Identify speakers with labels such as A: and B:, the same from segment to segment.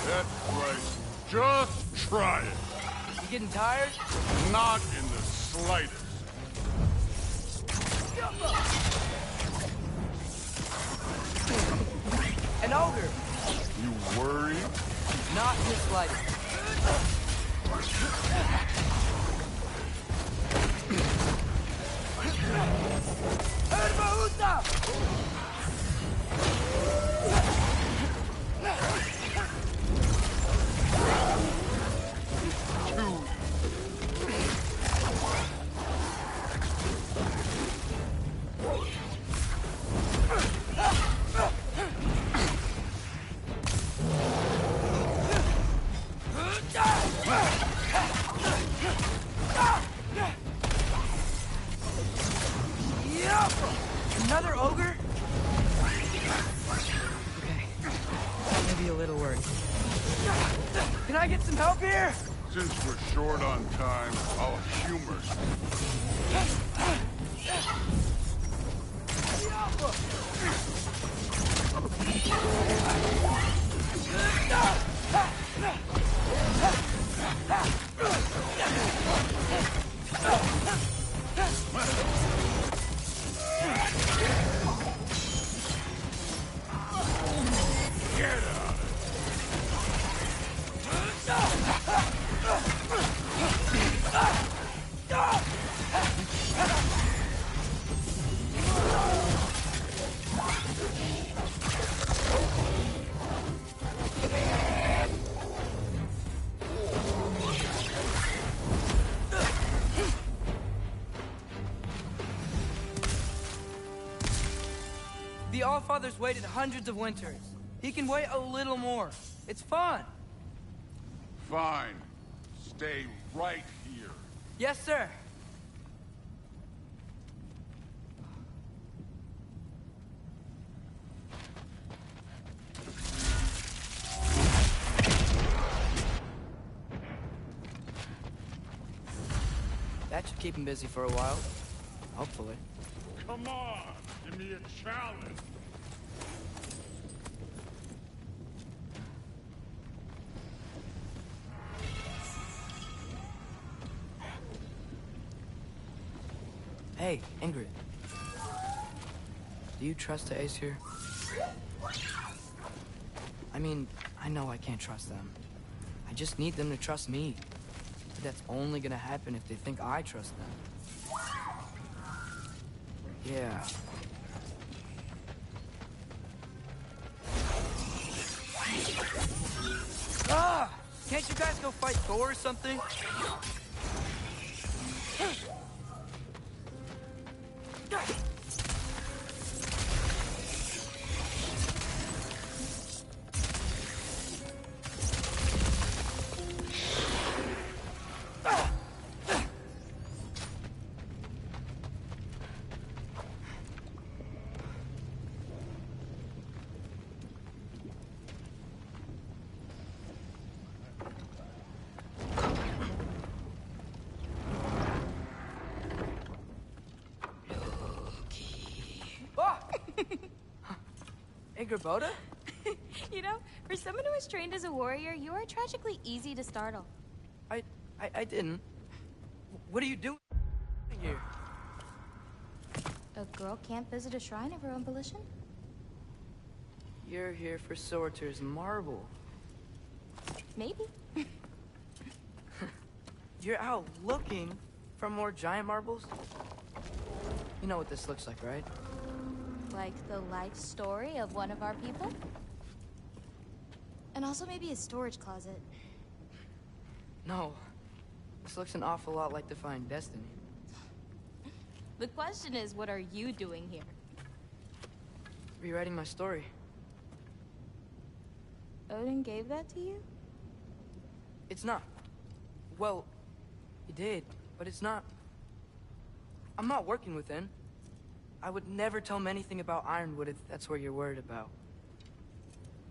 A: That's right. Just try it.
B: You getting tired?
A: Not in the slightest.
B: An ogre!
A: You worried?
B: Not in the slightest. Another ogre? Okay. Maybe a little worried. Can I get some help here?
A: Since we're short on time, I'll humor
B: The Allfather's waited hundreds of winters. He can wait a little more. It's fun.
A: Fine. Stay right here.
B: Yes, sir. That should keep him busy for a while. Hopefully.
A: Come on, give me a challenge.
B: Hey, Ingrid. Do you trust the Ace here? I mean, I know I can't trust them. I just need them to trust me. But that's only gonna happen if they think I trust them. Yeah. Ah! Can't you guys go fight Thor or something? Ingrid?
C: You know, for someone who is trained as a warrior, you are tragically easy to startle.
B: I didn't. What are you doing here?
C: A girl can't visit a shrine of her own volition?
B: You're here for Sorter's marble.
C: Maybe.
B: You're out looking for more giant marbles? You know what this looks like, right?
C: Like the life story of one of our people? And also maybe a storage closet.
B: No. This looks an awful lot like Defying Destiny.
C: The question is, what are you doing here?
B: Rewriting my story.
C: Odin gave that to you?
B: It's not. Well, he did, but it's not. I'm not working with him. I would never tell him anything about Ironwood if that's what you're worried about.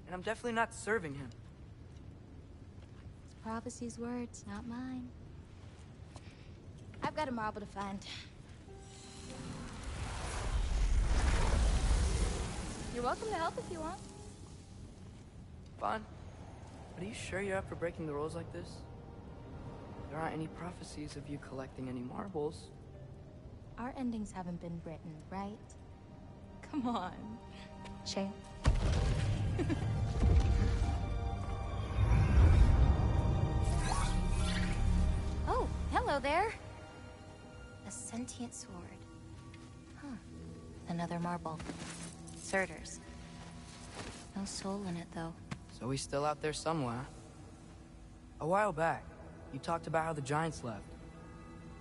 B: And I'm definitely not serving him.
C: It's prophecy's words, not mine. I've got a marble to find. You're welcome to help if you want.
B: Fine. But are you sure you're up for breaking the rules like this? There aren't any prophecies of you collecting any marbles.
C: Our endings haven't been written, right? Come on. Shay. Oh, hello there. A sentient sword. Huh. Another marble. Surtur's. No soul in it, though.
B: So he's still out there somewhere. A while back, you talked about how the Giants left.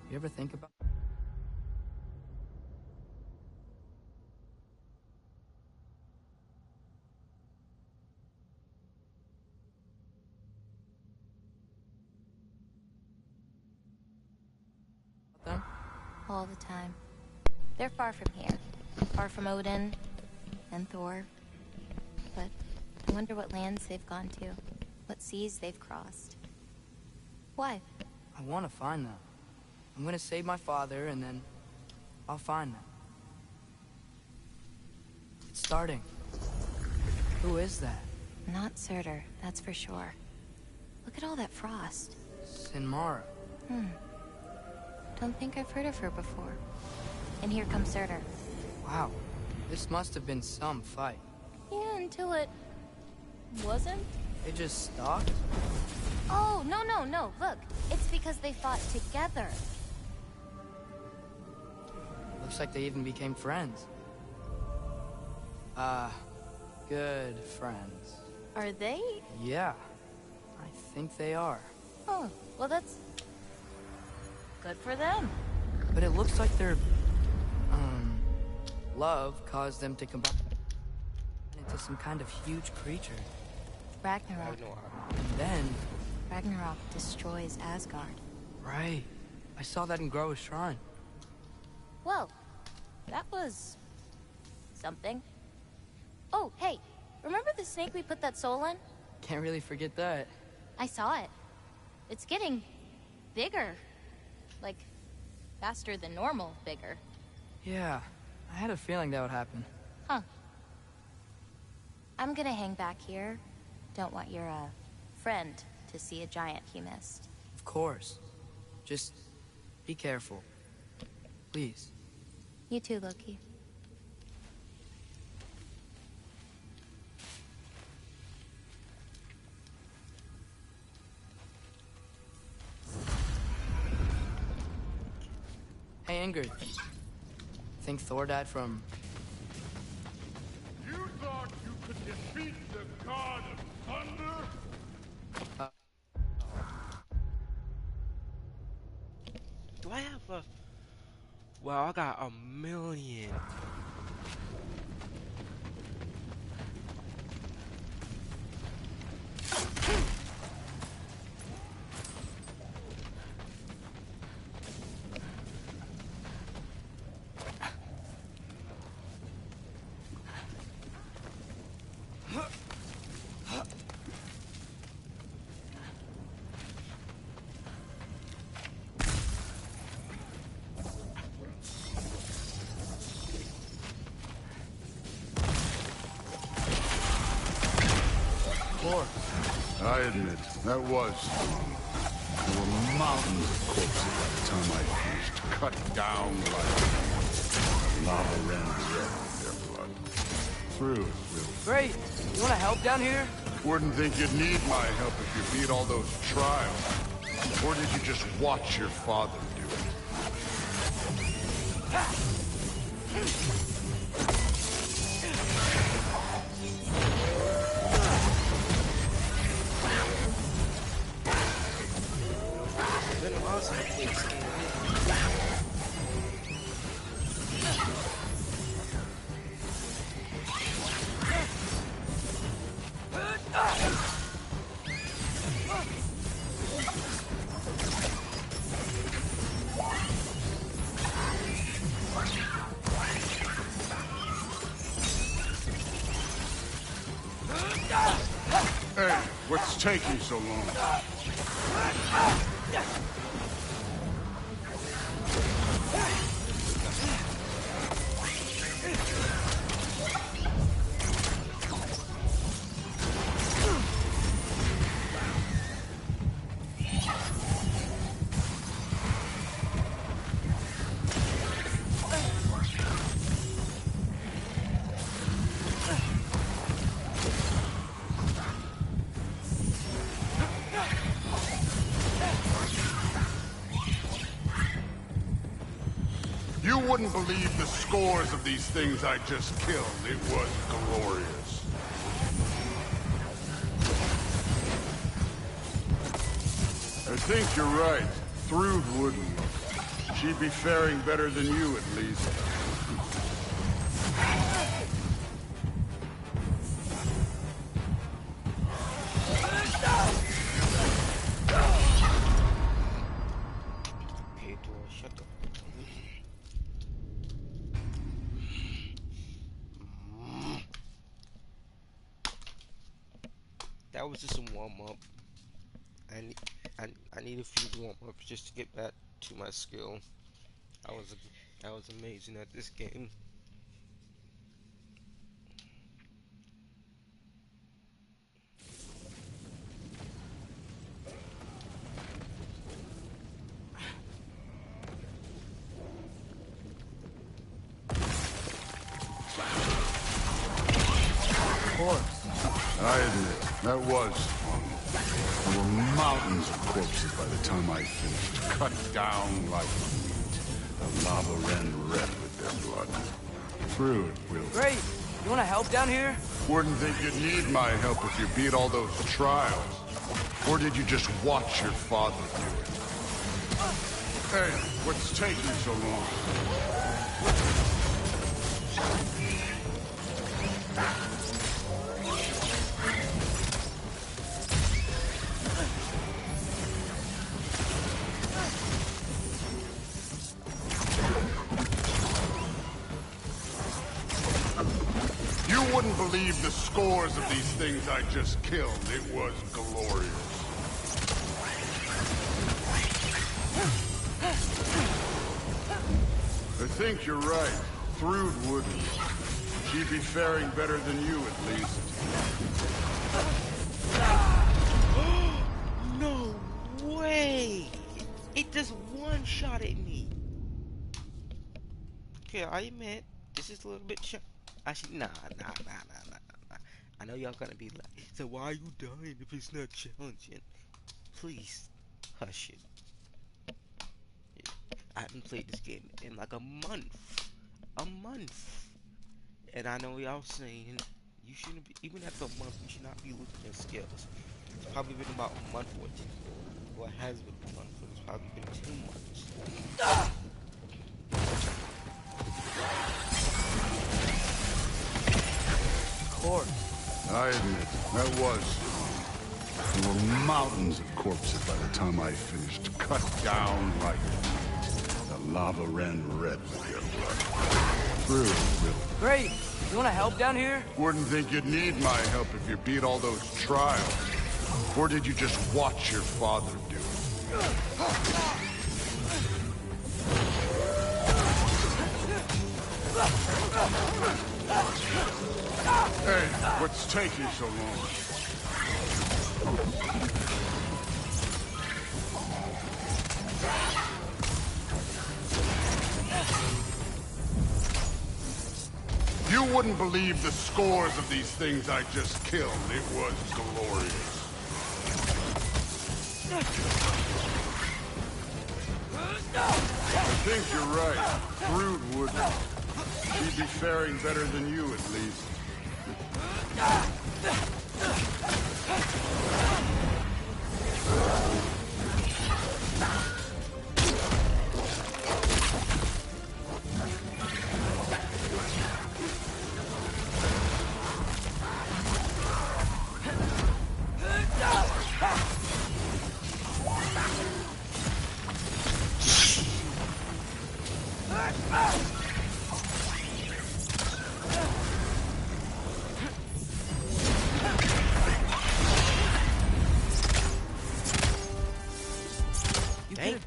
B: You ever think about... them?
C: All the time. They're far from here. Far from Odin and Thor. But I wonder what lands they've gone to. What seas they've crossed. Why?
B: I want to find them. I'm gonna save my father, and then I'll find them. It's starting. Who is that?
C: Not Surtur, that's for sure. Look at all that frost.
B: Sinmara.
C: Don't think I've heard of her before. And here comes Surtur.
B: Wow. This must have been some fight.
C: Yeah, until it... wasn't?
B: They just stopped?
C: Oh, no. Look, it's because they fought together.
B: Looks like they even became friends. Good friends.
C: Are they?
B: Yeah, I think they are.
C: Oh, well that's... good for them.
B: But it looks like their, love caused them to combine into some kind of huge creature.
C: Ragnarok.
B: And then...
C: Ragnarok destroys Asgard.
B: Right. I saw that in Groa's shrine.
C: Well, that was... something. Oh, hey, remember the snake we put that soul in?
B: Can't really forget that.
C: I saw it. It's getting... bigger. Like, faster than normal bigger.
B: Yeah, I had a feeling that would happen.
C: Huh. I'm gonna hang back here. Don't want your, friend to see a giant he missed.
B: Of course. Just be careful. Please.
C: You too, Loki.
B: Hey, Ingrid. Think Thor died from...
A: You thought you could defeat the god of thunder?
D: Do I have a... well, I got a million.
A: I admit, that was strong. There were mountains of corpses by the time I finished, cut down like lava ran red with their blood. Through it, really.
B: Great! You wanna help down here?
A: Wouldn't think you'd need my help if you beat all those trials. Or did you just watch your father do it? Hey, what's taking so long? You wouldn't believe the scores of these things I just killed. It was glorious. I think you're right. Thrud wouldn't. She'd be faring better than you, at least.
D: That was just a warm-up. I need a few warm-ups just to get back to my skill. I was amazing at this game.
A: I admit, that was fun. There were mountains of corpses by the time I finished, cut down like meat. The lava ran red with their blood. Thrud will...
B: Great! You wanna help down here?
A: Wouldn't think you'd need my help if you beat all those trials. Or did you just watch your father do it? Hey, what's taking so long? You wouldn't believe the scores of these things I just killed. It was glorious. I think you're right. Thrud wouldn't. She'd be faring better than you, at least.
D: No way! It just one-shotted me. Okay, I admit, this is a little bit actually, nah. I know y'all gonna be like, so why are you dying if it's not challenging? Please, hush it. I haven't played this game in like a month. And I know y'all saying, you shouldn't be, even after a month, you should not be losing your skills. It's probably been about a month or two. Or it has been a month, but it's probably been 2 months.
A: I admit, that was fun. There were mountains of corpses by the time I finished, cut down like meat. The lava ran red with their blood. Really.
B: Great! You wanna help down here?
A: Wouldn't think you'd need my help if you beat all those trials. Or did you just watch your father do it? Hey, what's taking so long? You wouldn't believe the scores of these things I just killed. It was glorious. I think you're right. Thrud wouldn't. She'd be faring better than you, at least.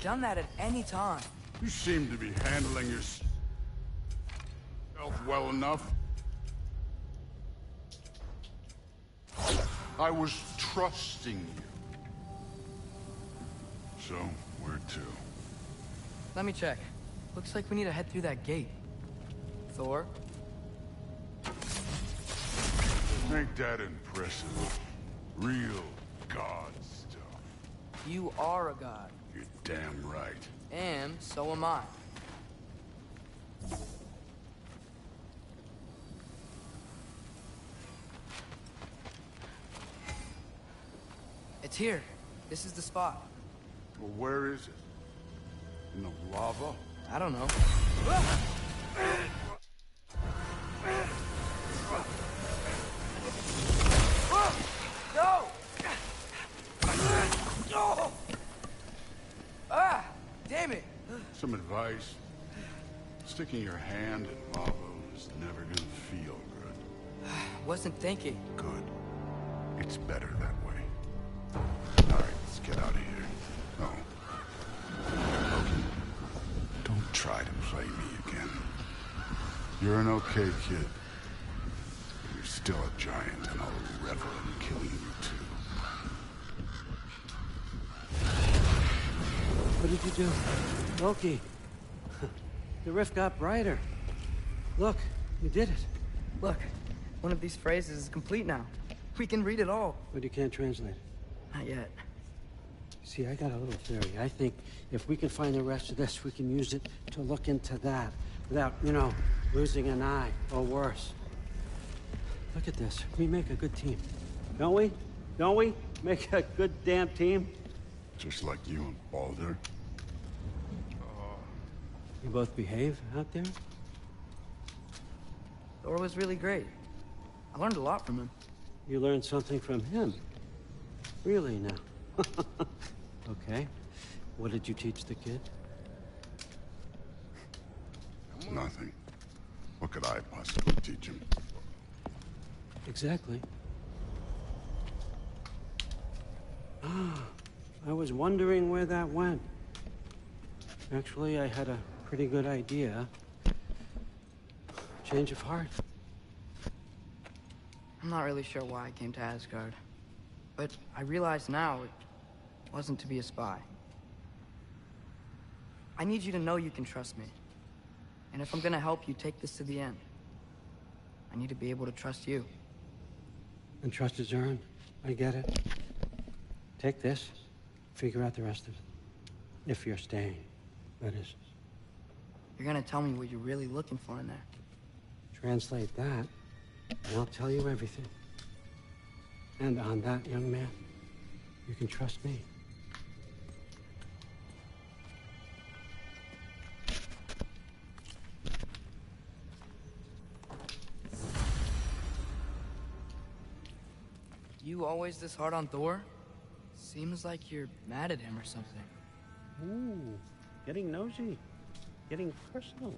B: Done that at any time.
A: You seem to be handling yourself well enough. I was trusting you. So, where to?
B: Let me check. Looks like we need to head through that gate. Thor?
A: Ain't that impressive? Real god stuff.
B: You are a god.
A: You're damn right.
B: And so am I. It's here. This is the spot.
A: Well, where is it? In the lava?
B: I don't know. No! Ah! Damn it!
A: Some advice. Sticking your hand in lava is never gonna feel good.
B: Wasn't thinking.
A: Good. It's better that way. Alright, let's get out of here. No. Loki, don't try to play me again. You're an okay kid. You're still a giant, and I'll revel in killing you too.
E: What did you do? Loki. The rift got brighter. Look, you did it.
B: Look, one of these phrases is complete now. We can read it all.
E: But you can't translate it.
B: Not yet.
E: See, I got a little theory. I think if we can find the rest of this, we can use it to look into that without, you know, losing an eye or worse. Look at this. We make a good team. Don't we? Don't we? Make a good damn team?
A: Just like you and Baldur.
E: You both behave out there?
B: Thor was really great. I learned a lot from him.
E: You learned something from him? Really now? Okay. What did you teach the kid?
A: Nothing. What could I possibly teach him?
E: Exactly. I was wondering where that went. Actually, I had a pretty good idea. Change of heart.
B: I'm not really sure why I came to Asgard. But I realize now it wasn't to be a spy. I need you to know you can trust me. And if I'm gonna help you take this to the end, I need to be able to trust you.
E: And trust is earned. I get it. Take this. Figure out the rest of it. If you're staying, that is.
B: You're gonna tell me what you're really looking for in there.
E: Translate that, and I'll tell you everything. And on that, young man, you can trust me.
B: You always this hard on Thor? Seems like you're mad at him or something.
E: Ooh, getting nosy. Getting personal.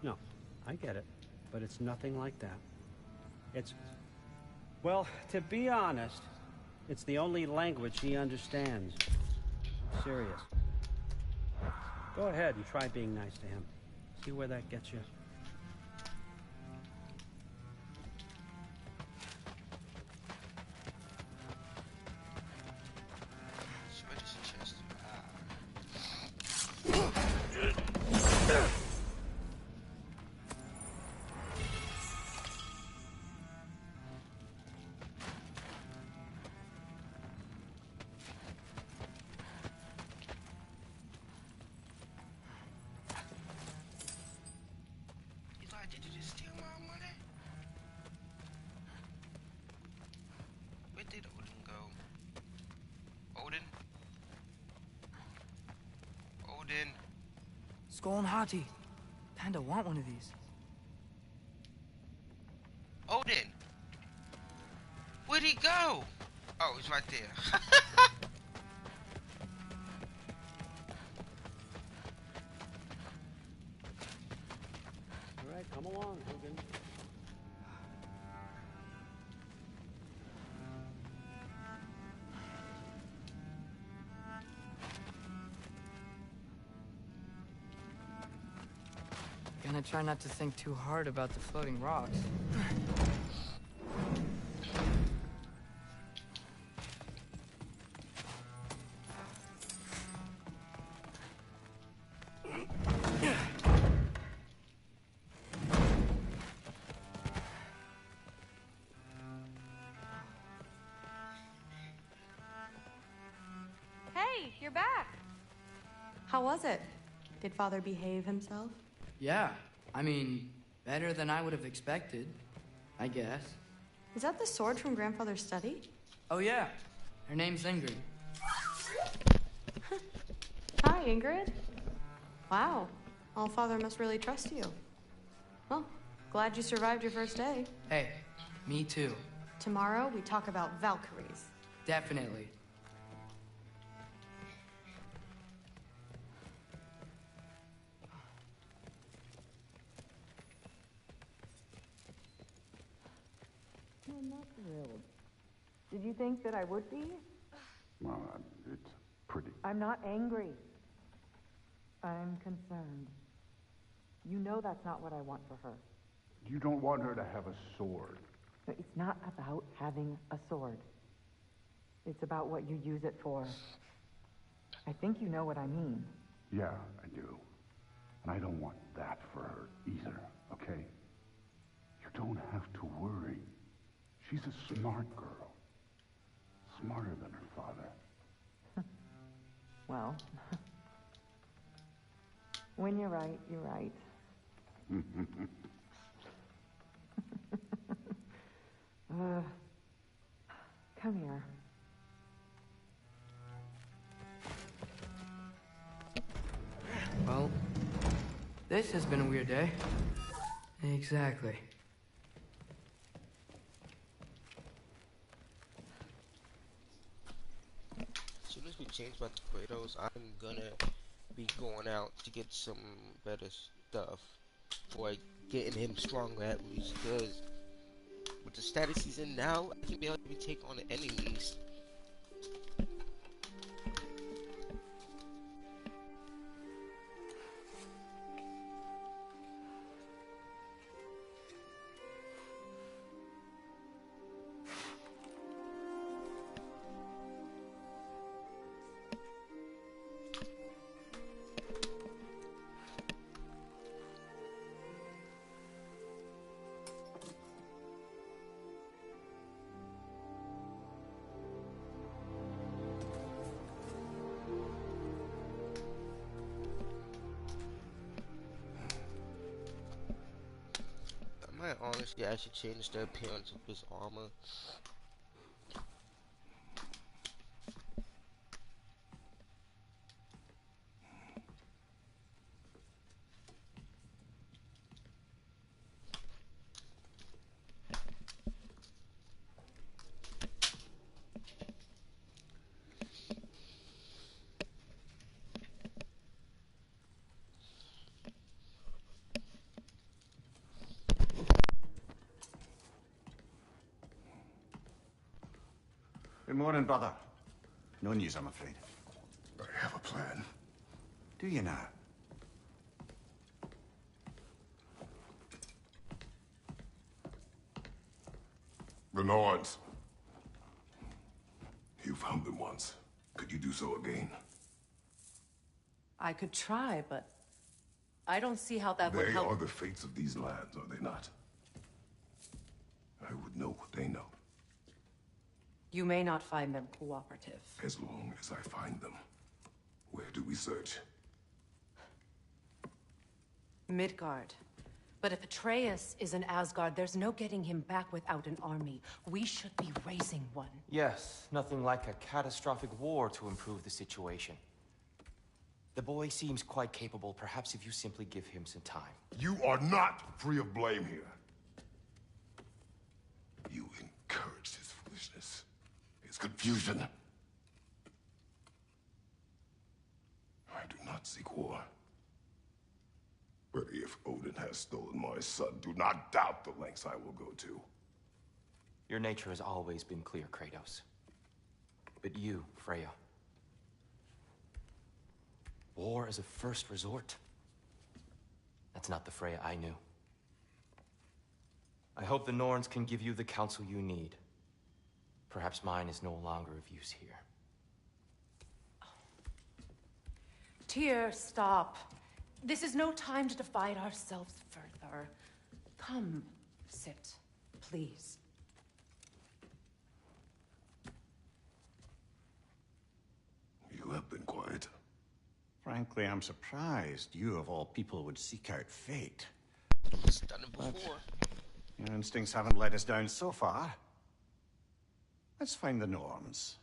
E: No, I get it, but it's nothing like that. It's... Well, to be honest, it's the only language he understands. Serious. Go ahead and try being nice to him. See where that gets you.
D: Did you just steal my money? Where did Odin go? Odin? Odin?
B: Skull and Hati. Kinda want one of these.
D: Odin! Where'd he go? Oh, he's right there.
E: All right, come along, Hogan.
B: Gonna try not to think too hard about the floating rocks.
F: Hey, you're back. How was it? Did Father behave himself?
B: Yeah, I mean, better than I would have expected, I guess.
F: Is that the sword from Grandfather's study?
B: Oh yeah, Her name's Ingrid.
F: Hi, Ingrid. Wow. Allfather must really trust you. Well, glad you survived your first day.
B: Hey, me too.
F: Tomorrow, we talk about Valkyries.
B: Definitely.
G: I'm not thrilled. Did you think that I would be?
A: Well, it's pretty.
G: I'm not angry. I'm concerned. You know that's not what I want for her.
A: You don't want her to have a sword.
G: But it's not about having a sword. It's about what you use it for. I think you know what I mean.
A: Yeah, I do. And I don't want that for her either, okay? You don't have to worry. She's a smart girl. Smarter than her father.
G: Well, when you're right, you're right. Come here.
B: Well, this has been a weird day. Exactly.
D: As soon as we change back to Kratos, I'm gonna be going out to get some better stuff. Or getting him stronger at least, because with the status he's in now, I can be able to take on the enemies. Honestly, I should change the appearance of his armor.
H: Good morning, brother. No news, I'm afraid.
A: I have a plan.
H: Do you now?
I: The Norns. You found them once. Could you do so again?
J: I could try, but I don't see how that would
I: They
J: help.
I: are the fates of these lands, are they not? I would know what they know,
J: You may not find them cooperative.
I: as long as I find them. Where do we search?
J: Midgard. But if Atreus is in Asgard, there's no getting him back without an army. We should be raising one.
K: Yes, nothing like a catastrophic war to improve the situation. The boy seems quite capable, perhaps if you simply give him some time.
I: You are not free of blame here. You encouraged his foolishness, his confusion. I do not seek war. But if Odin has stolen my son, do not doubt the lengths I will go to.
K: Your nature has always been clear, Kratos. But you, Freya. War as a first resort? That's not the Freya I knew. I hope the Norns can give you the counsel you need. Perhaps mine is no longer of use here.
J: Tyr, stop. This is no time to divide ourselves further. Come, sit, please.
I: You have been quiet.
H: Frankly, I'm surprised you, of all people, would seek out fate.
D: It's done it before.
H: Your instincts haven't let us down so far. Let's find the Norns.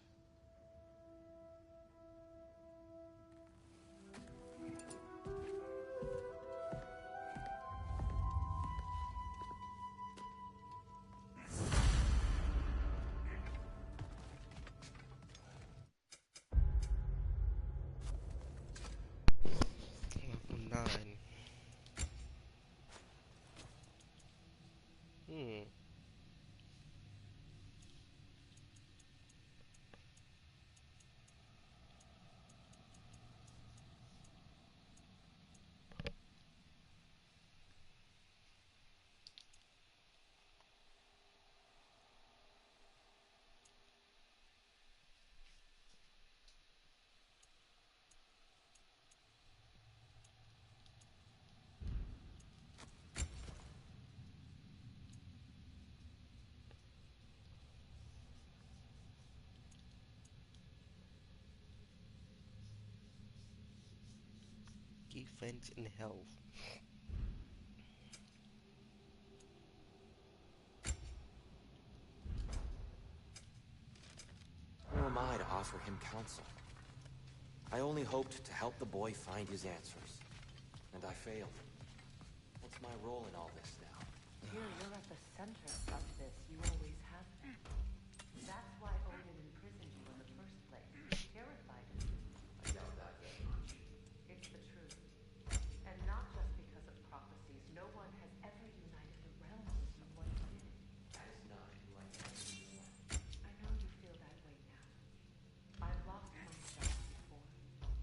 D: Hmm. Defense and health.
K: Who am I to offer him counsel? I only hoped to help the boy find his answers. And I failed. What's my role in all this now?
G: Here, you're at the center of this. You always have been. That's why Odin imprisoned you in the first place. He terrified of you.
K: I doubt that very much.
G: It's the truth. And not just because of prophecies. No one has ever united the realms as you once did.
K: That is not who I am anymore.
G: I know you feel that way now. I've lost myself before.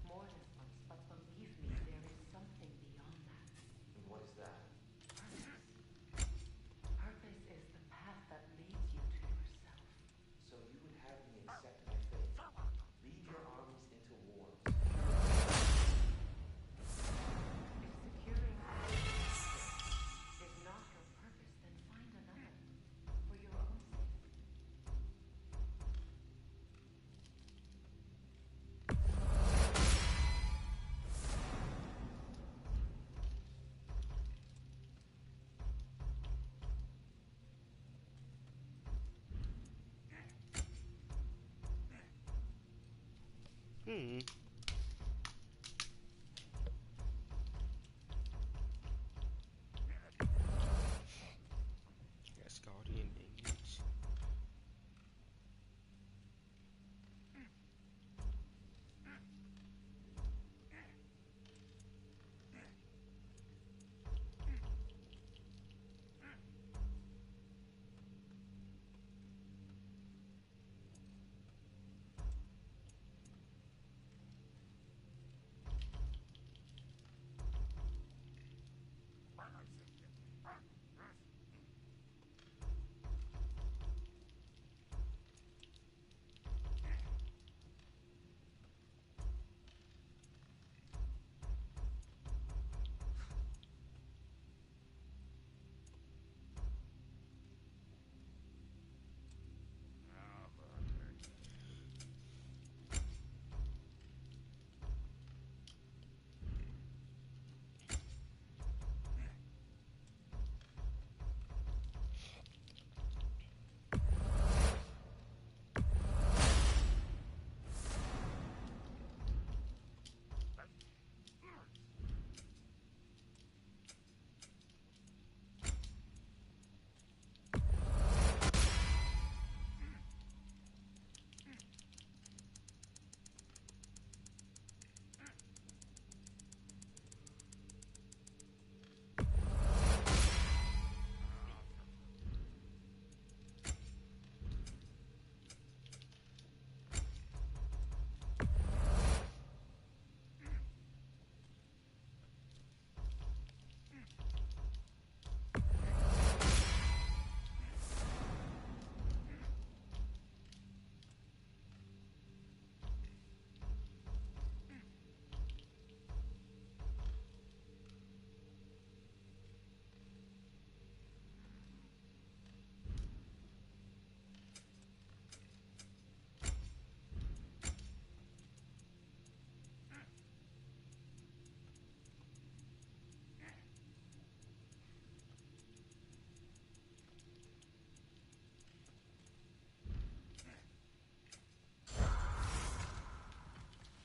G: More than once, but believe me, there is something beyond that.
K: And what is that?
G: Purpose. Purpose is the path that leads you to yourself.
K: So you would have me accept my fate, lead your armies into war.
G: If securing is not your purpose, then find another. For your own sake.
D: Hmm. Yes, Guardian Engage.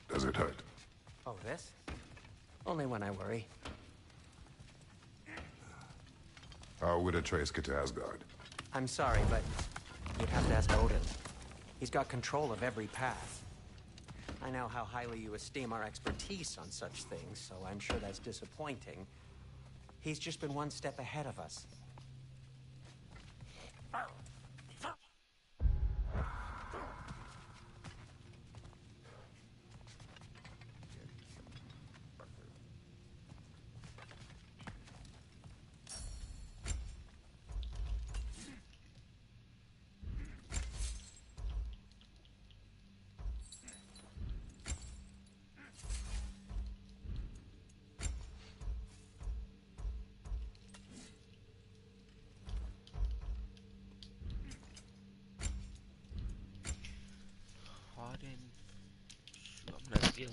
I: Does it hurt?
E: Oh, this? Only when I worry.
I: How would Atreus get to Asgard?
E: I'm sorry, but you'd have to ask Odin. He's got control of every path. I know how highly you esteem our expertise on such things, so I'm sure that's disappointing. He's just been one step ahead of us.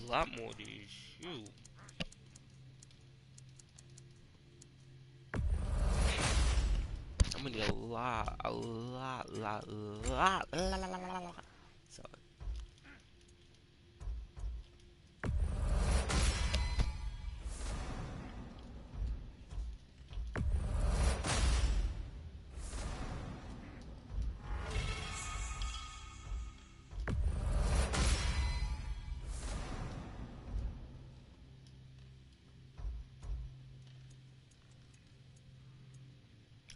D: a lot more of these. Shoot. I'm gonna need a lot. So.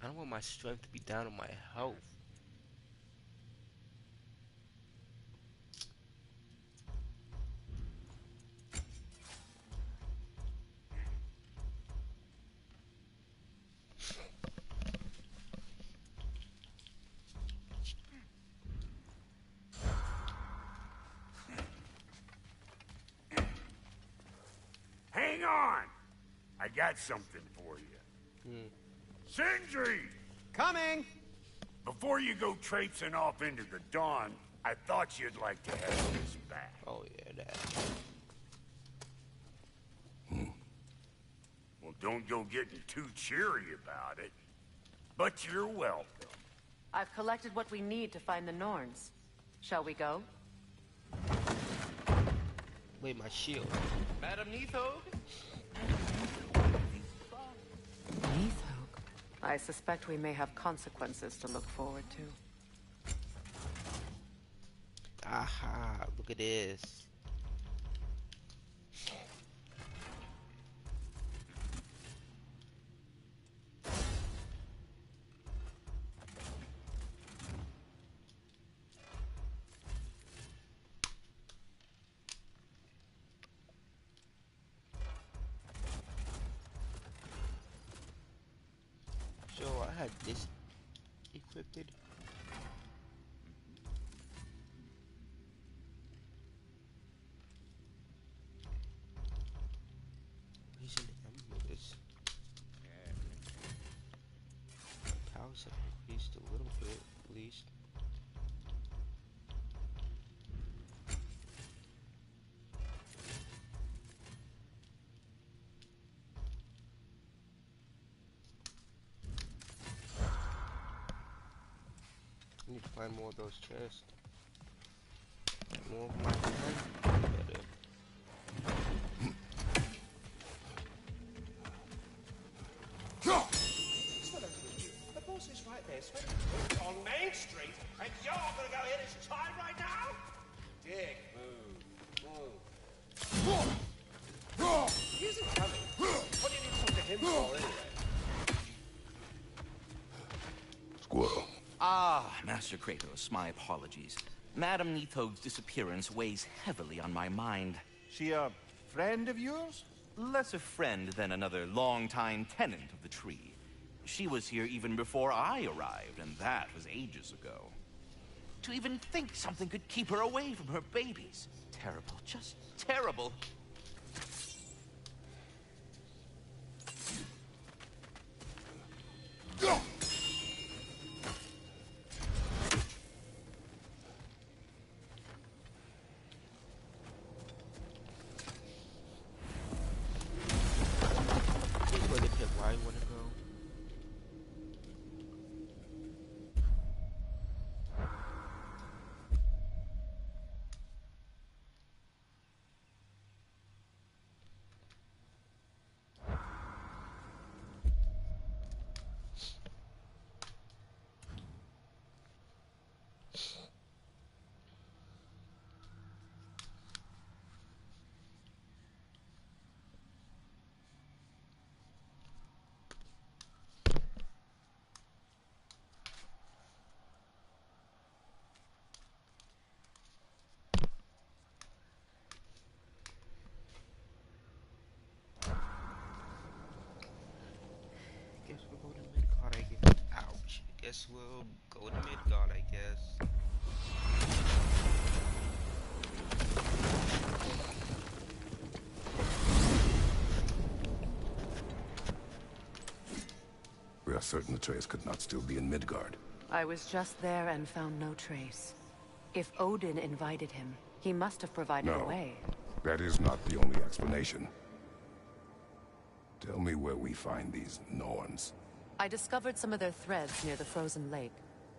D: I don't want my strength to be down on my health.
A: Hang on! I got something for you. Sindri!
L: Coming!
A: Before you go traipsing off into the dawn, I thought you'd like to have this back.
D: Oh yeah, that.
A: Well, don't go getting too cheery about it. But you're welcome.
J: I've collected what we need to find the Norns. Shall we go?
D: Wait, my shield.
L: Madam Neathog?
J: Neathog. I suspect we may have consequences to look forward to.
D: Aha, look at this. So I had this equipped. He's in the this. Powers have increased a little bit, at least. I need to find more of those chests. More of my time. Better.
L: The boss is right there, sweating on Main Street, and you're gonna go in his time right now? Dick, move. He isn't coming. What do you need to talk to him for, anyway?
A: Squirrel.
M: Ah, Master Kratos, my apologies. Madam Neathog's disappearance weighs heavily on my mind.
L: She a friend of yours?
M: Less a friend than another longtime tenant of the tree. She was here even before I arrived, and that was ages ago. To even think something could keep her away from her babies. Terrible, just terrible.
A: Go!
D: Where I want to go. Guess we'll go to Midgard, I guess. Ouch. Guess we'll go to Midgard, I guess.
I: We are certain Atreus could not still be in Midgard.
J: I was just there and found no trace. If Odin invited him, he must have provided a
I: No.
J: way.
I: That is not the only explanation. Tell me where we find these Norns.
J: I discovered some of their threads near the frozen lake.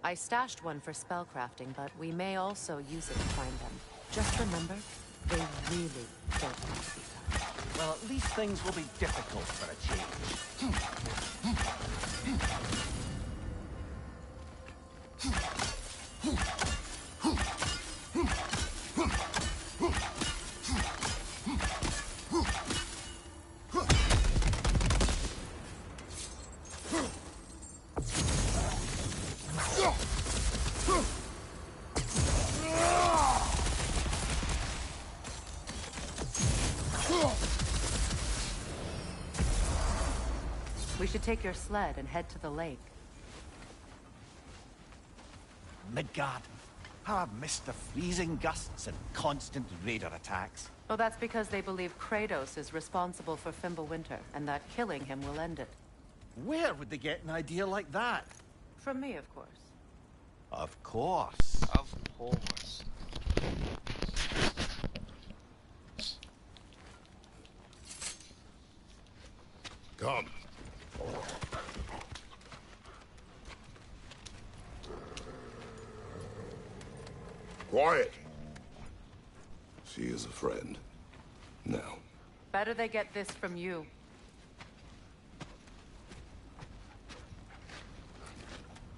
J: I stashed one for spellcrafting, but we may also use it to find them. Just remember, they really don't want to be found.
N: Well, at least things will be difficult for a change.
J: We should take your sled and head to the lake.
N: Midgard. How I've missed the freezing gusts and constant raider attacks.
J: Oh, that's because they believe Kratos is responsible for Fimbulwinter, and that killing him will end it.
N: Where would they get an idea like that?
J: From me, of course.
N: Of course.
D: Of course.
I: Come. Quiet. She is a friend. Now.
J: Better they get this from you.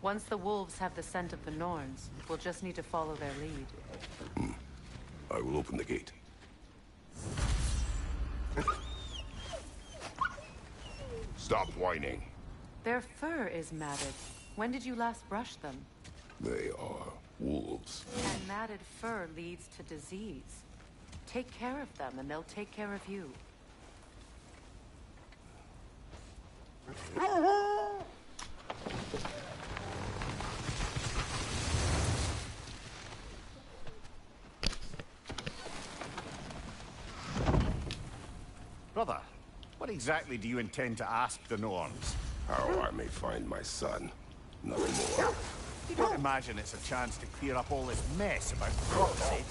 J: Once the wolves have the scent of the Norns, we'll just need to follow their lead.
I: I will open the gate. Stop whining.
J: Their fur is matted. When did you last brush them?
I: They are wolves.
J: And matted fur leads to disease. Take care of them, and they'll take care of you.
H: Brother, what exactly do you intend to ask the Norns?
I: How I may find my son. Nothing more.
H: You don't imagine it's a chance to clear up all this mess about prophecy?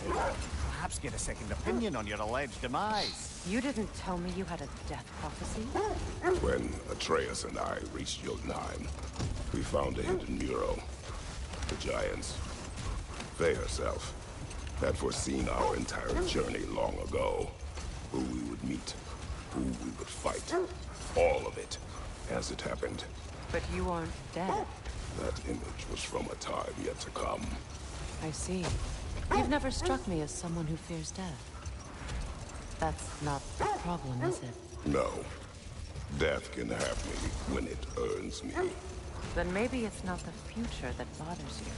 H: Perhaps get a second opinion on your alleged demise.
J: You didn't tell me you had a death prophecy?
I: When Atreus and I reached Jotunheim, we found a hidden mural. The Giants, Faye herself, had foreseen our entire journey long ago. Who we would meet, who we would fight. All of it, as it happened.
J: But you aren't dead.
I: That image was from a time yet to come.
J: I see. You've never struck me as someone who fears death. That's not the problem, is it?
I: No. Death can have me when it earns me.
J: Then maybe it's not the future that bothers you.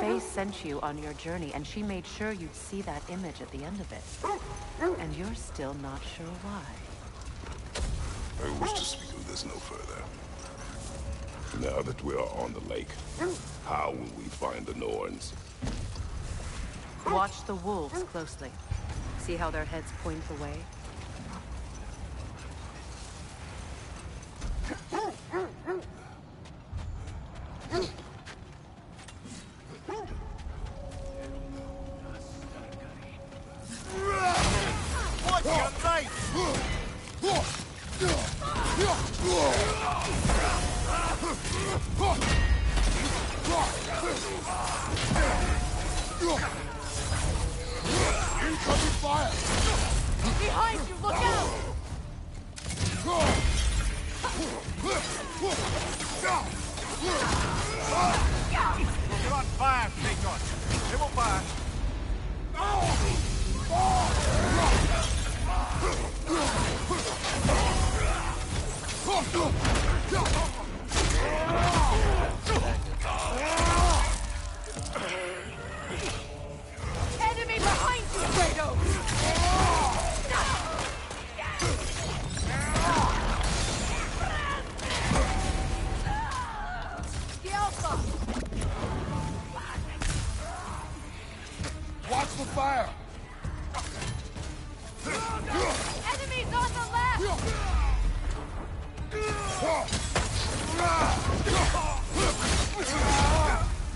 J: Faye sent you on your journey, and she made sure you'd see that image at the end of it. And you're still not sure why.
I: I wish to speak of this no further. Now that we are on the lake, how will we find the Norns?
J: Watch the wolves closely. See how their heads point the way?
N: What's your knife?
A: Incoming fire!
J: Behind you, look out!
N: You're on fire, Kratos. They won't fire.
J: Enemy behind you, Kratos! The Alpha!
A: Watch the fire!
J: Enemies on the left!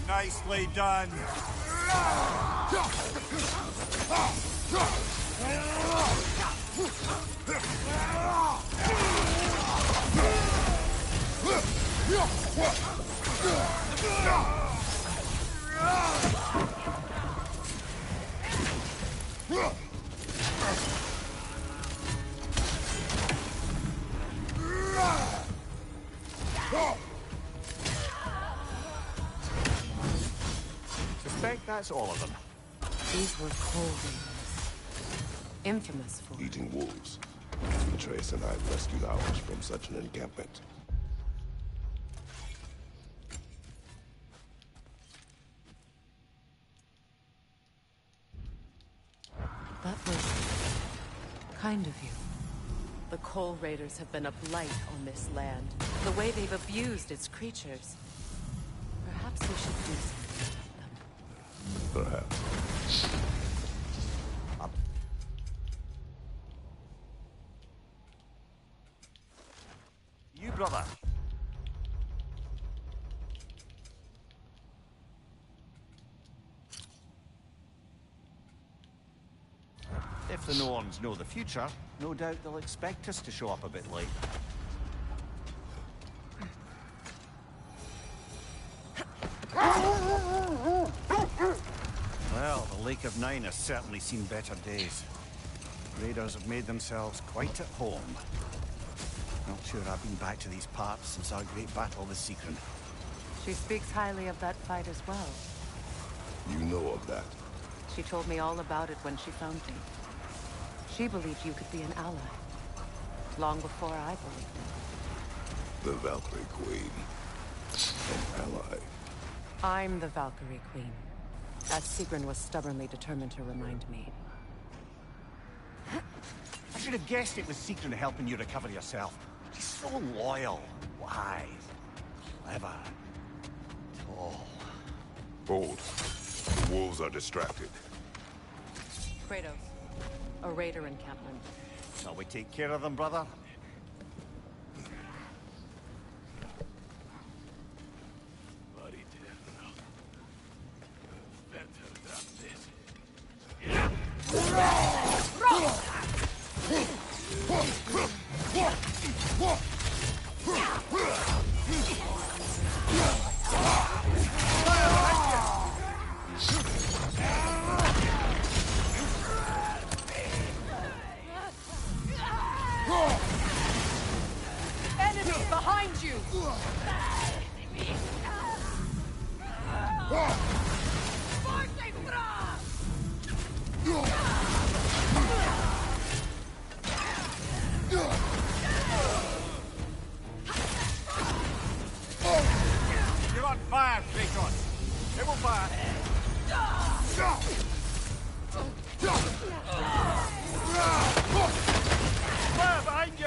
N: Nicely done.
H: Suspect that's all of them.
J: These were cold raiders. Infamous for
I: Eating wolves. Atreus and I rescued ours from such an encampment.
J: That was kind of you. The Coal Raiders have been a blight on this land. The way they've abused its creatures. Perhaps we should do something about them.
I: Perhaps.
N: You, brother. If the Norns know the future, no doubt they'll expect us to show up a bit late. Well, the Lake of Nine has certainly seen better days. Raiders have made themselves quite at home. Not sure I've been back to these parts since our great battle with Secret.
J: She speaks highly of that fight as well.
I: You know of that.
J: She told me all about it when she found me. She believed you could be an ally. Long before I believed it.
I: The Valkyrie Queen. An ally.
J: I'm the Valkyrie Queen. As Sigrun was stubbornly determined to remind me.
N: I should have guessed it was Secret helping you recover yourself. She's so loyal, wise, clever, tall.
I: Hold. The wolves are distracted.
J: Kratos, a raider encampment.
N: Shall we take care of them, brother?
J: Enemy behind you!
N: You're on fire, Kratos! It will fire! Fire behind you!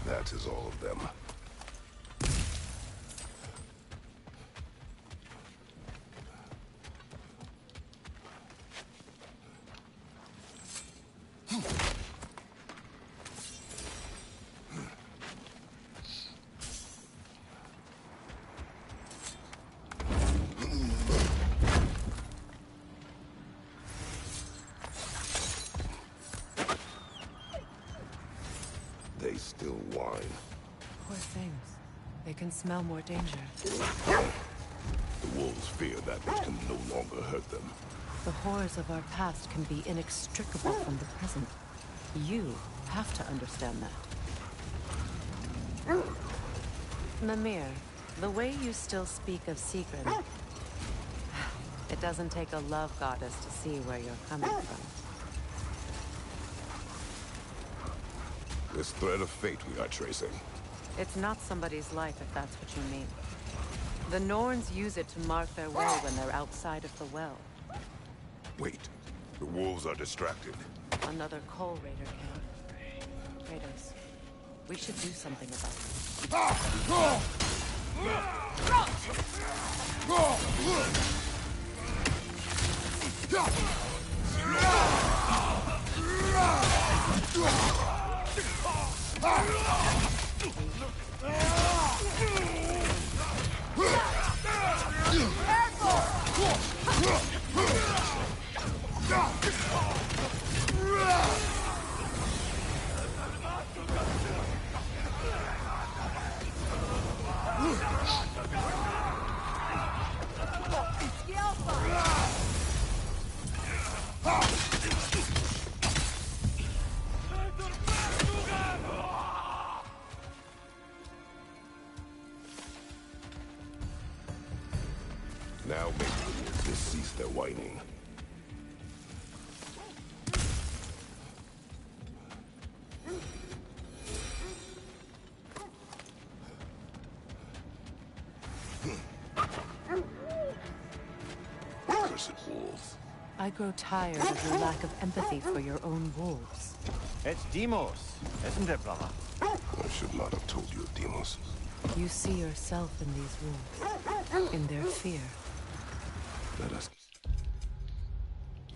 I: That is all of them. They still whine.
J: Poor things. They can smell more danger.
I: The wolves fear that which can no longer hurt them.
J: The horrors of our past can be inextricable from the present. You have to understand that. Mimir, the way you still speak of Secret, it doesn't take a love goddess to see where you're coming from.
I: This thread of fate we are tracing.
J: It's not somebody's life if that's what you mean. The Norns use it to mark their way when they're outside of the well.
I: Wait. The wolves are distracted.
J: Another Coal Raider camp. Kratos. We should do something about it.
I: Now make the wolves cease their whining. Cursed wolves.
J: I grow tired of your lack of empathy for your own wolves.
N: It's Demos, isn't it, brother?
I: I should not have told you of Demos.
J: You see yourself in these wolves, in their fear.
I: Let us...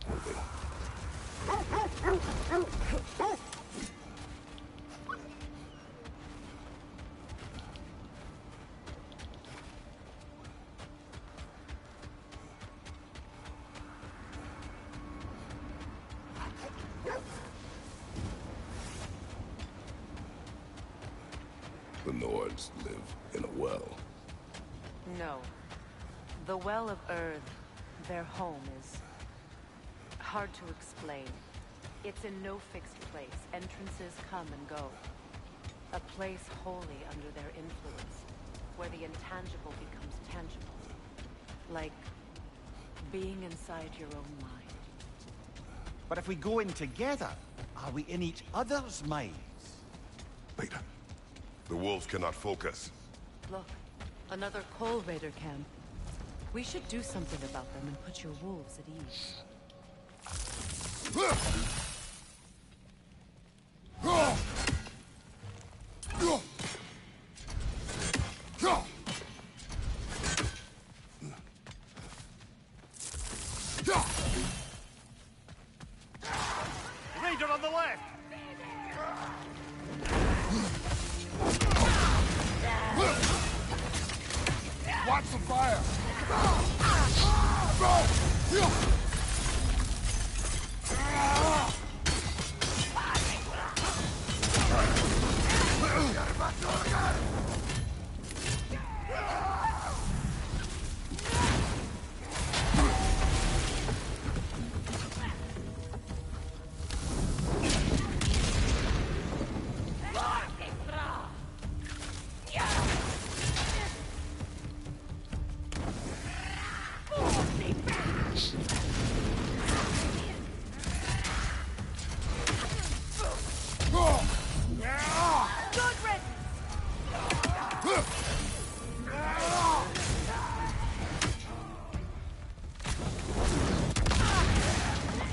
I: Moving. The Nords live in a well.
J: No. The Well of Earth, their home, is hard to explain. It's in no fixed place. Entrances come and go. A place wholly under their influence, where the intangible becomes tangible. Like being inside your own mind.
N: But if we go in together, are we in each other's minds?
I: Beta, the wolves cannot focus.
J: Look, another Coal Raider camp. We should do something about them and put your wolves at ease.
N: Raider on the left!
A: Watch the fire!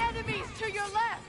B: Enemies to your left!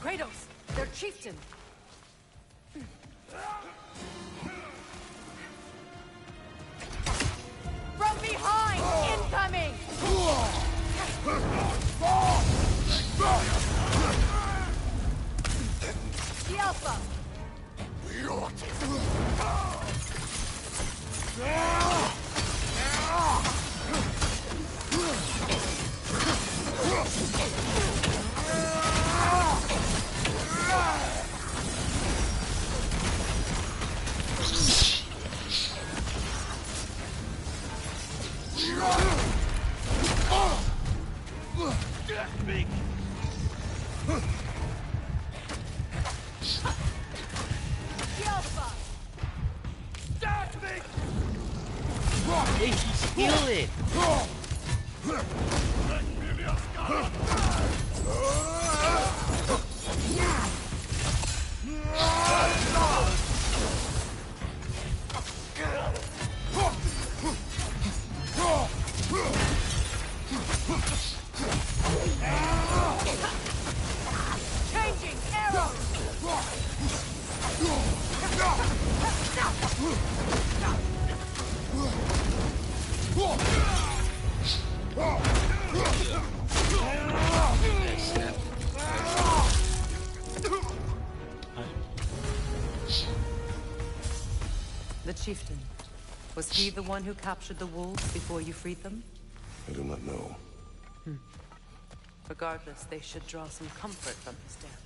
J: Kratos, their chieftain.
B: From behind! Incoming! The Alpha!
D: Kill it!
G: Changing arrows!
J: The chieftain. Was he the one who captured the wolves before you freed them?
I: I do not know.
J: Regardless, they should draw some comfort from his death.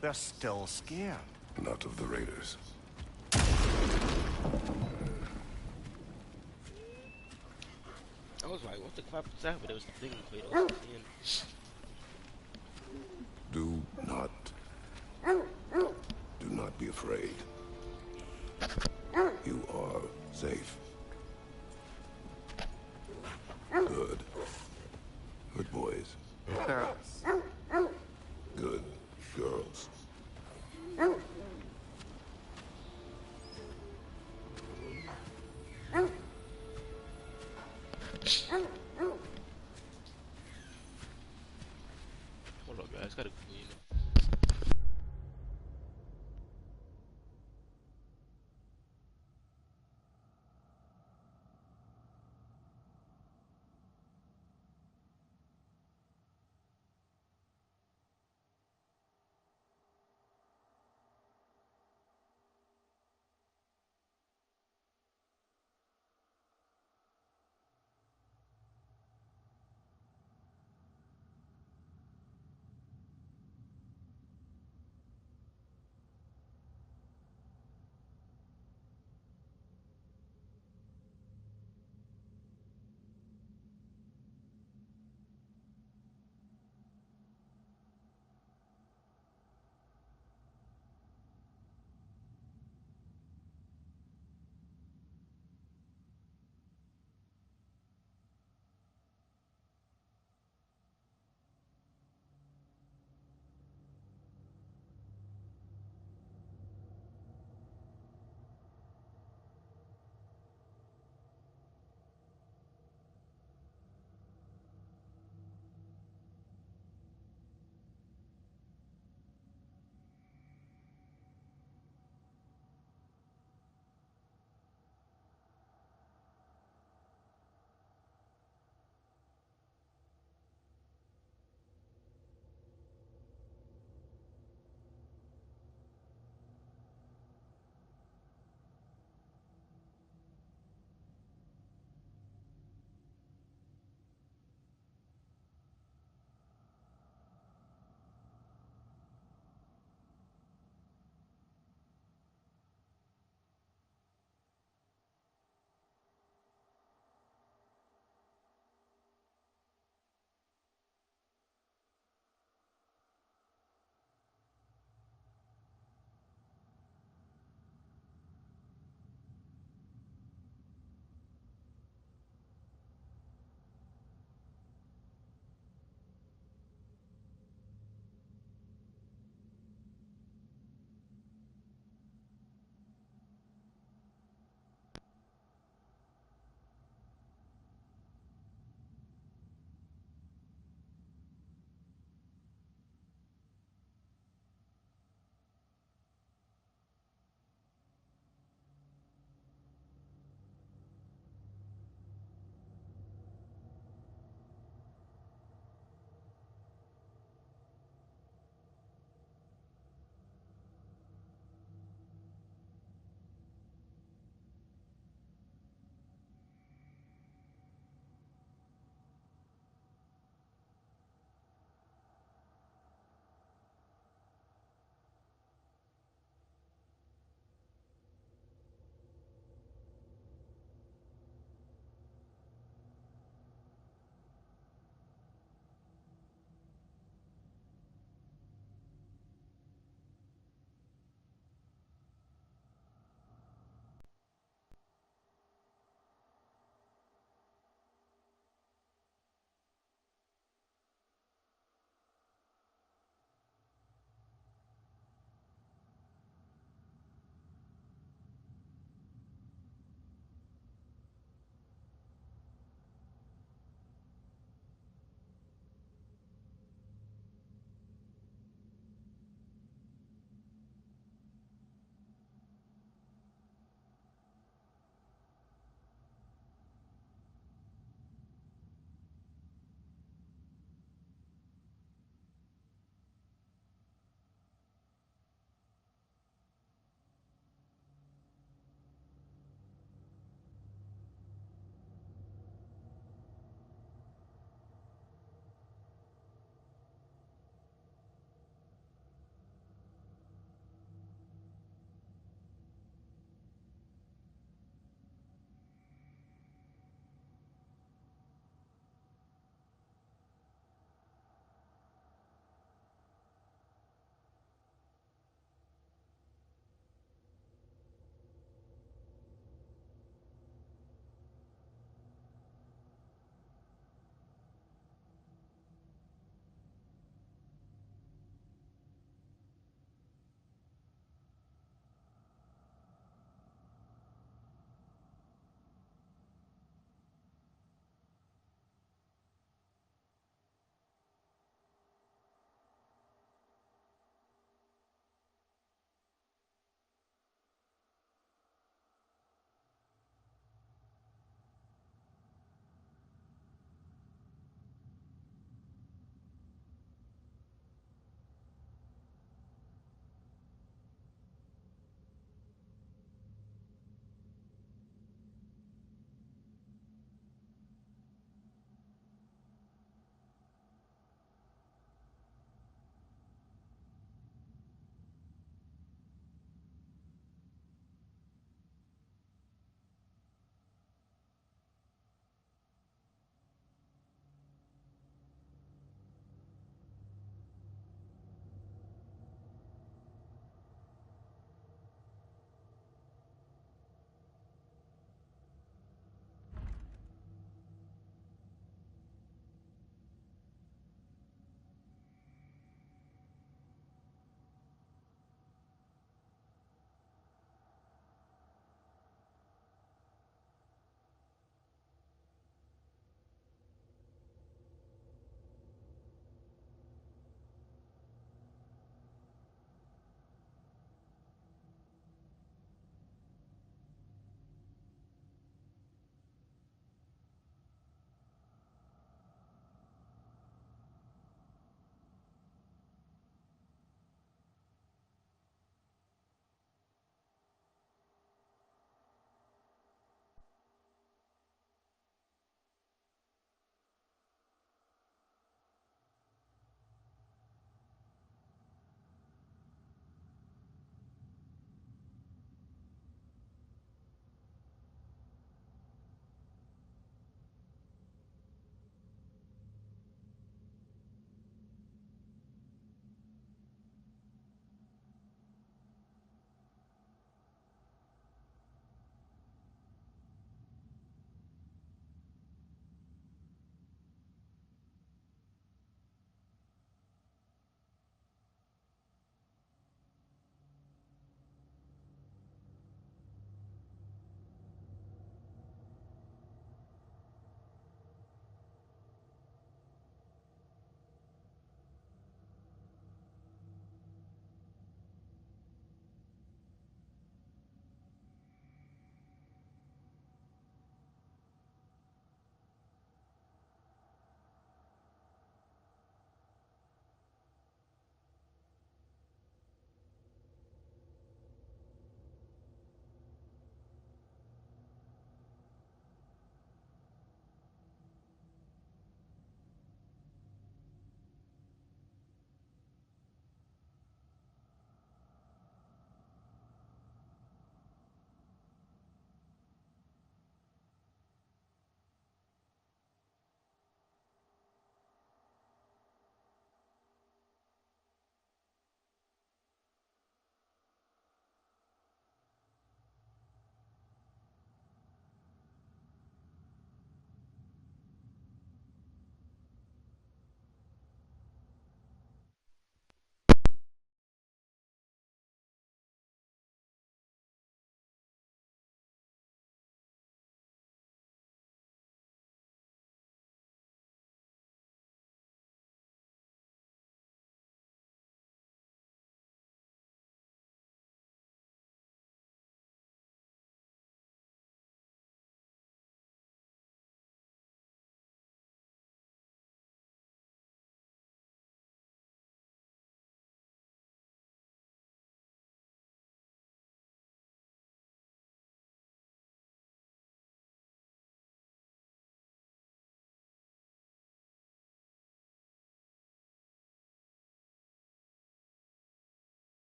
N: They're still scared.
I: Not of the raiders.
D: I was like, what the crap was that? But it was the thing Kratos at the end.
I: Do not be afraid. You are safe. Good. Good boys.
J: Girls.
I: Good girls.
D: Hold on, guys. Gotta clean.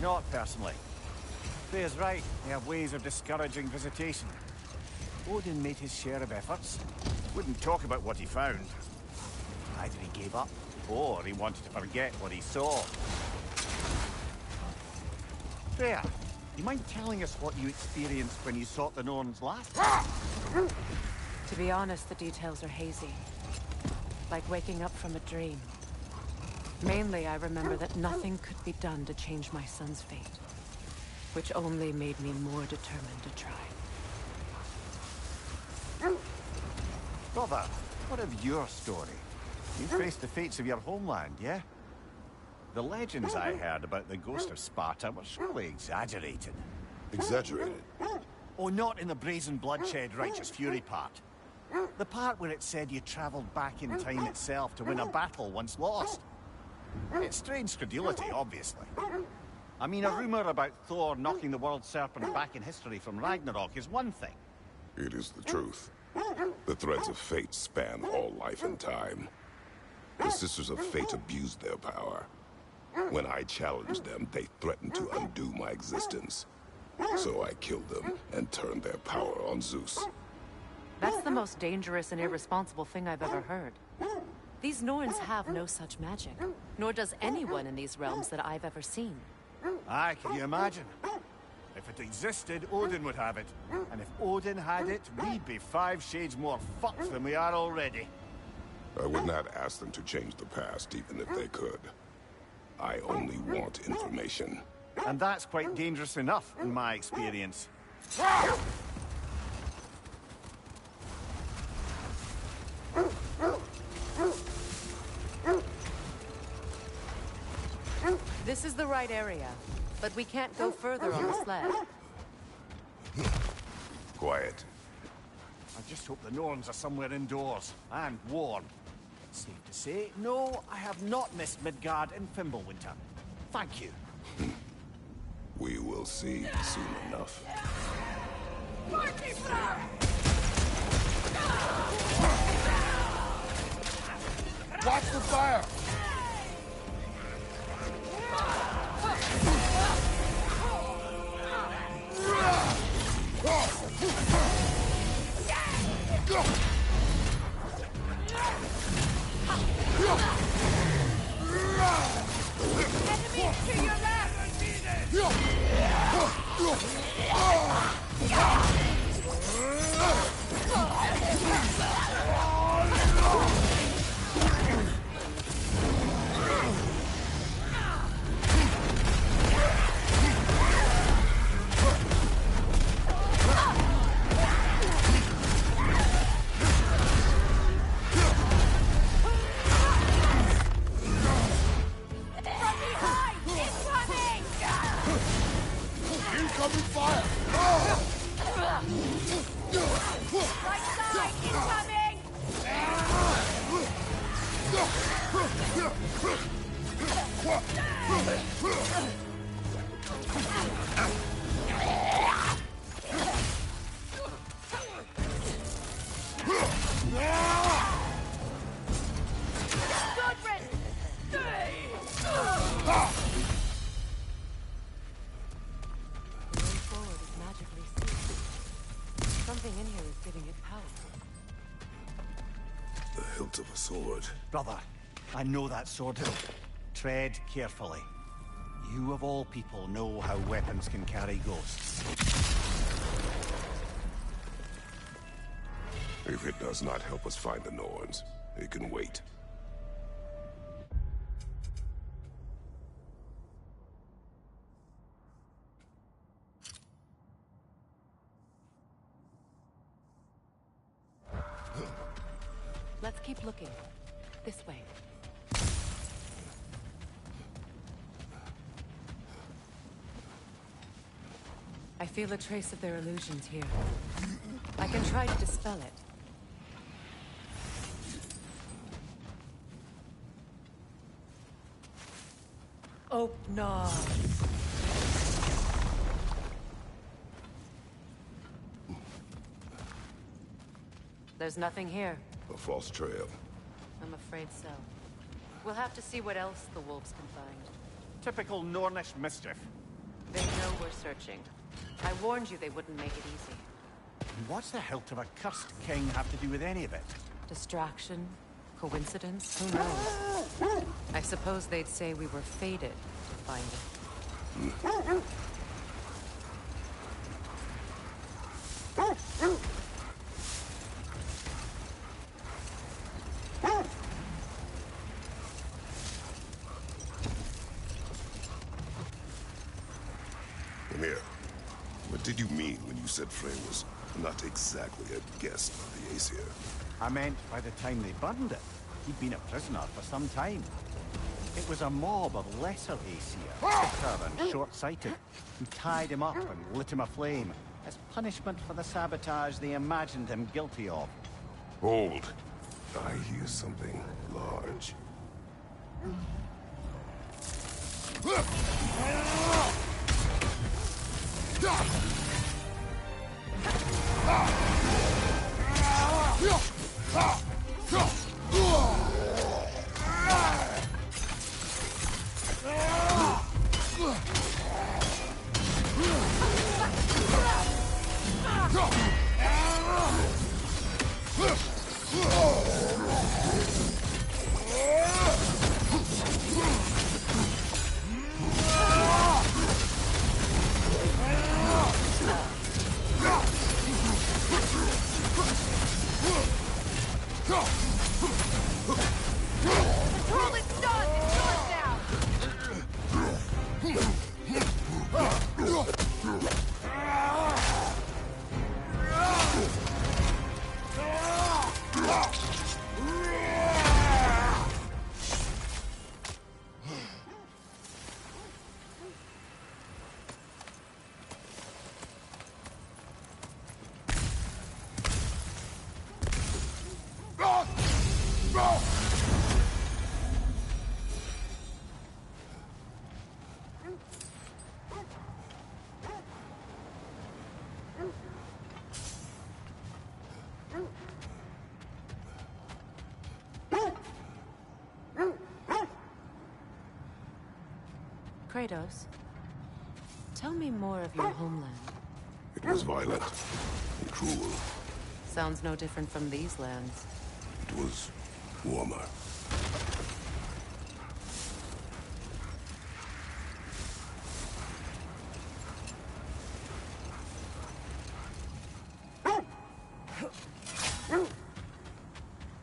N: Not personally. Freya's right. They have ways of discouraging visitation. Odin made his share of efforts. Wouldn't talk about what he found. Either he gave up, or he wanted to forget what he saw. Freya, you mind telling us what you experienced when you sought the Norns last?
J: To be honest, the details are hazy. Like waking up from a dream. Mainly, I remember that nothing could be done to change my son's fate. Which only made me more determined to try.
N: Brother, what of your story? You faced the fates of your homeland, yeah? The legends I heard about the ghost of Sparta were surely exaggerated.
I: Exaggerated?
N: Oh, not in the brazen bloodshed righteous fury part. The part where it said you traveled back in time itself to win a battle once lost. It's strange credulity, obviously. I mean, a rumor about Thor knocking the world serpent back in history from Ragnarok is one thing.
I: It is the truth. The threads of fate span all life and time. The Sisters of Fate abused their power. When I challenged them, they threatened to undo my existence. So I killed them and turned their power on Zeus.
J: That's the most dangerous and irresponsible thing I've ever heard. These Norns have no such magic, nor does anyone in these realms that I've ever seen.
N: Aye, can you imagine? If it existed, Odin would have it. And if Odin had it, we'd be 5 shades more fucked than we are already.
I: I would not ask them to change the past, even if they could. I only want information.
N: And that's quite dangerous enough, in my experience.
J: This is the right area, but we can't go further on the sled.
I: Quiet.
N: I just hope the Norns are somewhere indoors, and warm. Safe to say, no, I have not missed Midgard in Fimbulwinter. Thank you.
I: We will see soon enough.
A: Watch the fire!
L: Enemy to your left!
A: Incoming fire!
L: Right side, incoming!
J: Something in here is giving it power.
I: The hilt of a sword.
N: Brother, I know that sword hilt. Tread carefully. You of all people know how weapons can carry ghosts.
I: If it does not help us find the Norns, it can wait.
J: Let's keep looking. This way. I feel a trace of their illusions here. I can try to dispel it. Oh, no. There's nothing here.
I: A false trail.
J: I'm afraid so. We'll have to see what else the wolves can find.
N: Typical Nornish mischief.
J: searching. I warned you they wouldn't make it easy.
N: And what's the hilt of a cursed king have to do with any of it?
J: Distraction? Coincidence? Who knows? I suppose they'd say we were fated to find it.
I: Come here. What did you mean when you said Frey was not exactly a guest of the Aesir?
N: I meant by the time they burned it, he'd been a prisoner for some time. It was a mob of lesser Aesir, bitter and short-sighted, who tied him up and lit him aflame as punishment for the sabotage they imagined him guilty of.
I: Hold. I hear something large.
J: Kratos, tell me more of your homeland.
I: It was violent and cruel.
J: Sounds no different from these lands.
I: It was warmer.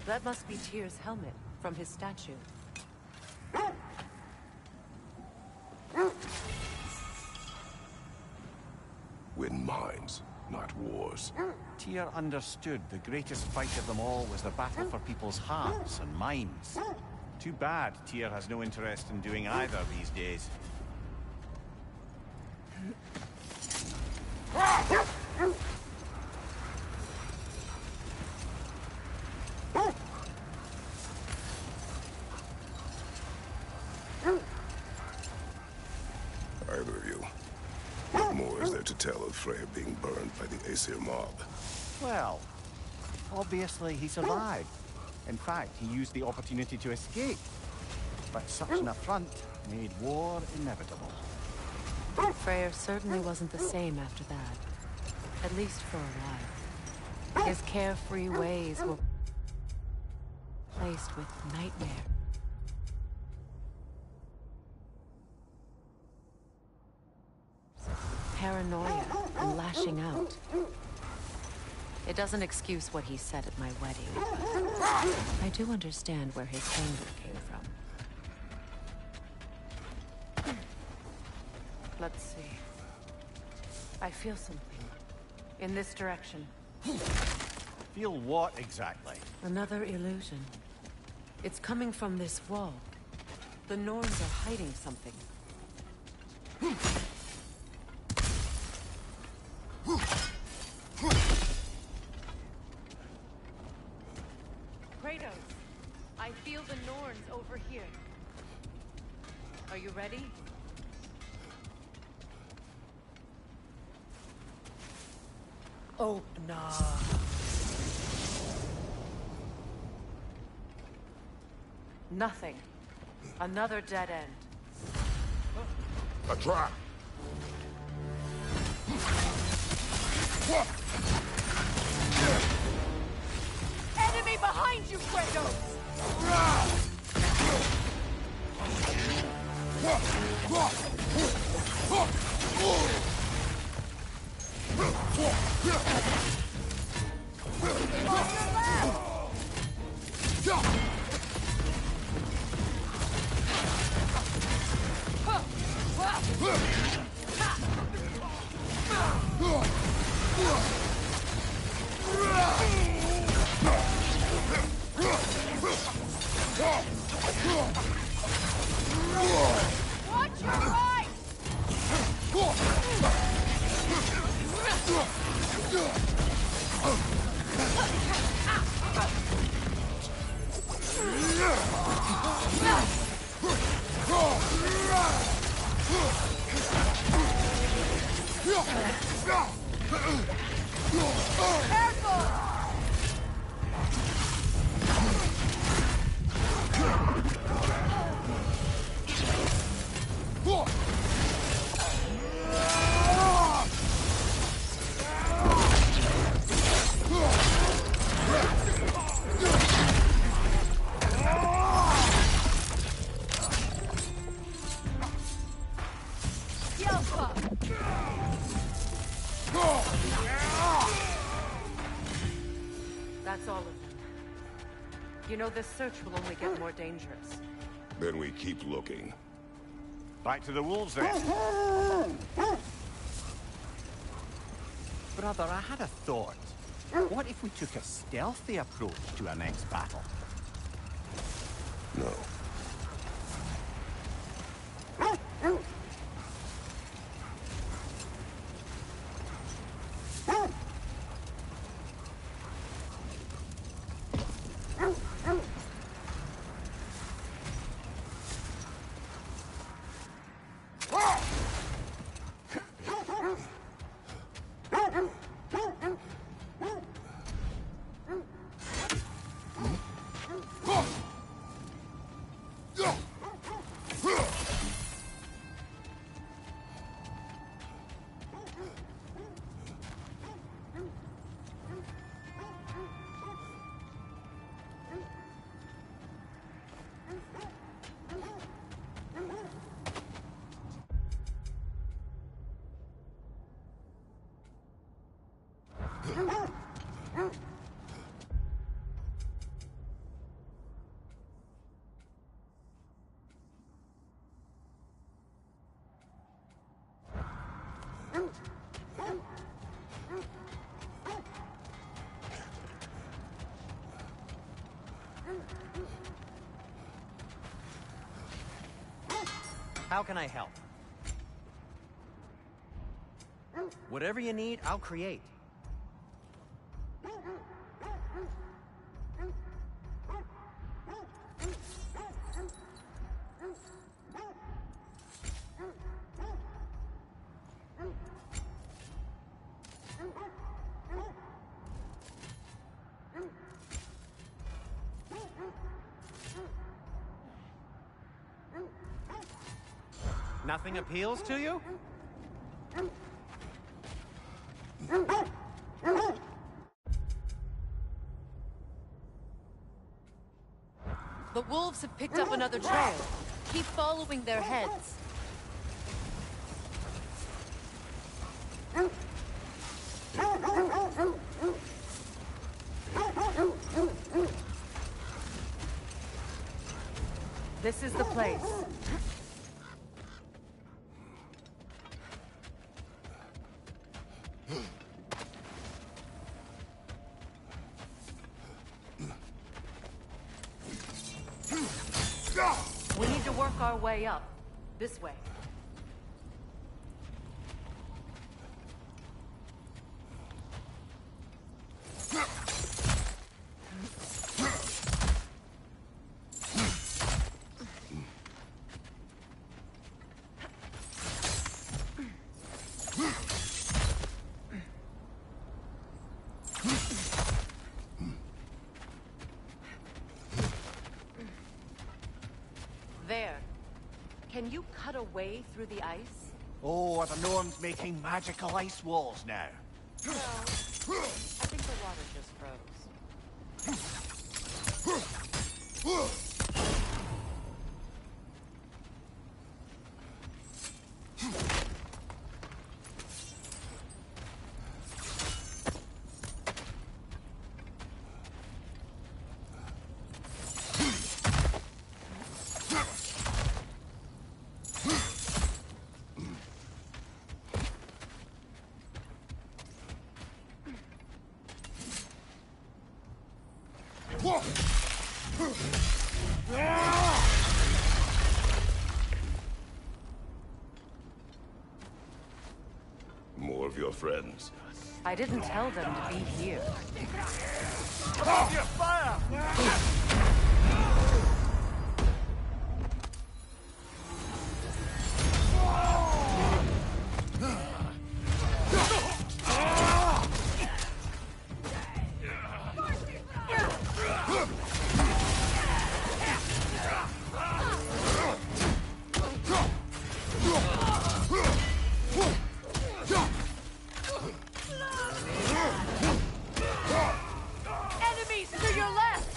J: That must be Tyr's helmet from his statue.
I: Win minds, not wars.
N: Tyr understood the greatest fight of them all was the battle for people's hearts and minds. Too bad Tyr has no interest in doing either these days.
I: Either of you. What more is there to tell of Frey being burned by the Aesir mob?
N: Well, obviously he survived. In fact, he used the opportunity to escape. But such an affront made war inevitable.
J: Freyr certainly wasn't the same after that. At least for a while. His carefree ways were placed with nightmare. Paranoia and lashing out. It doesn't excuse what he said at my wedding, but I do understand where his anger came from. Let's see. I feel something. In this direction.
N: Feel what exactly?
J: Another illusion. It's coming from this wall. The Norns are hiding something. Kratos, I feel the Norns over here. Are you ready?
B: Oh, nah.
J: Nothing. Another dead end.
I: A trap!
J: Enemy behind you, Kratos! Watch your right! That's all of them. You know, this search will only get more dangerous.
I: Then we keep looking.
N: Back to the wolves, then. Brother, I had a thought. What if we took a stealthy approach to our next battle?
I: No.
E: How can I help? Whatever you need, I'll create. Nothing appeals to you?
J: The wolves have picked up another trail. Keep following their heads. This is the place. We need to work our way up. This way. There. Can you cut a way through the ice?
N: Oh, are the gnomes making magical ice walls now?
J: No, I think the water just froze.
I: More of your friends.
J: I didn't tell them to be here.
N: Off your fire!
J: Enemies to your left!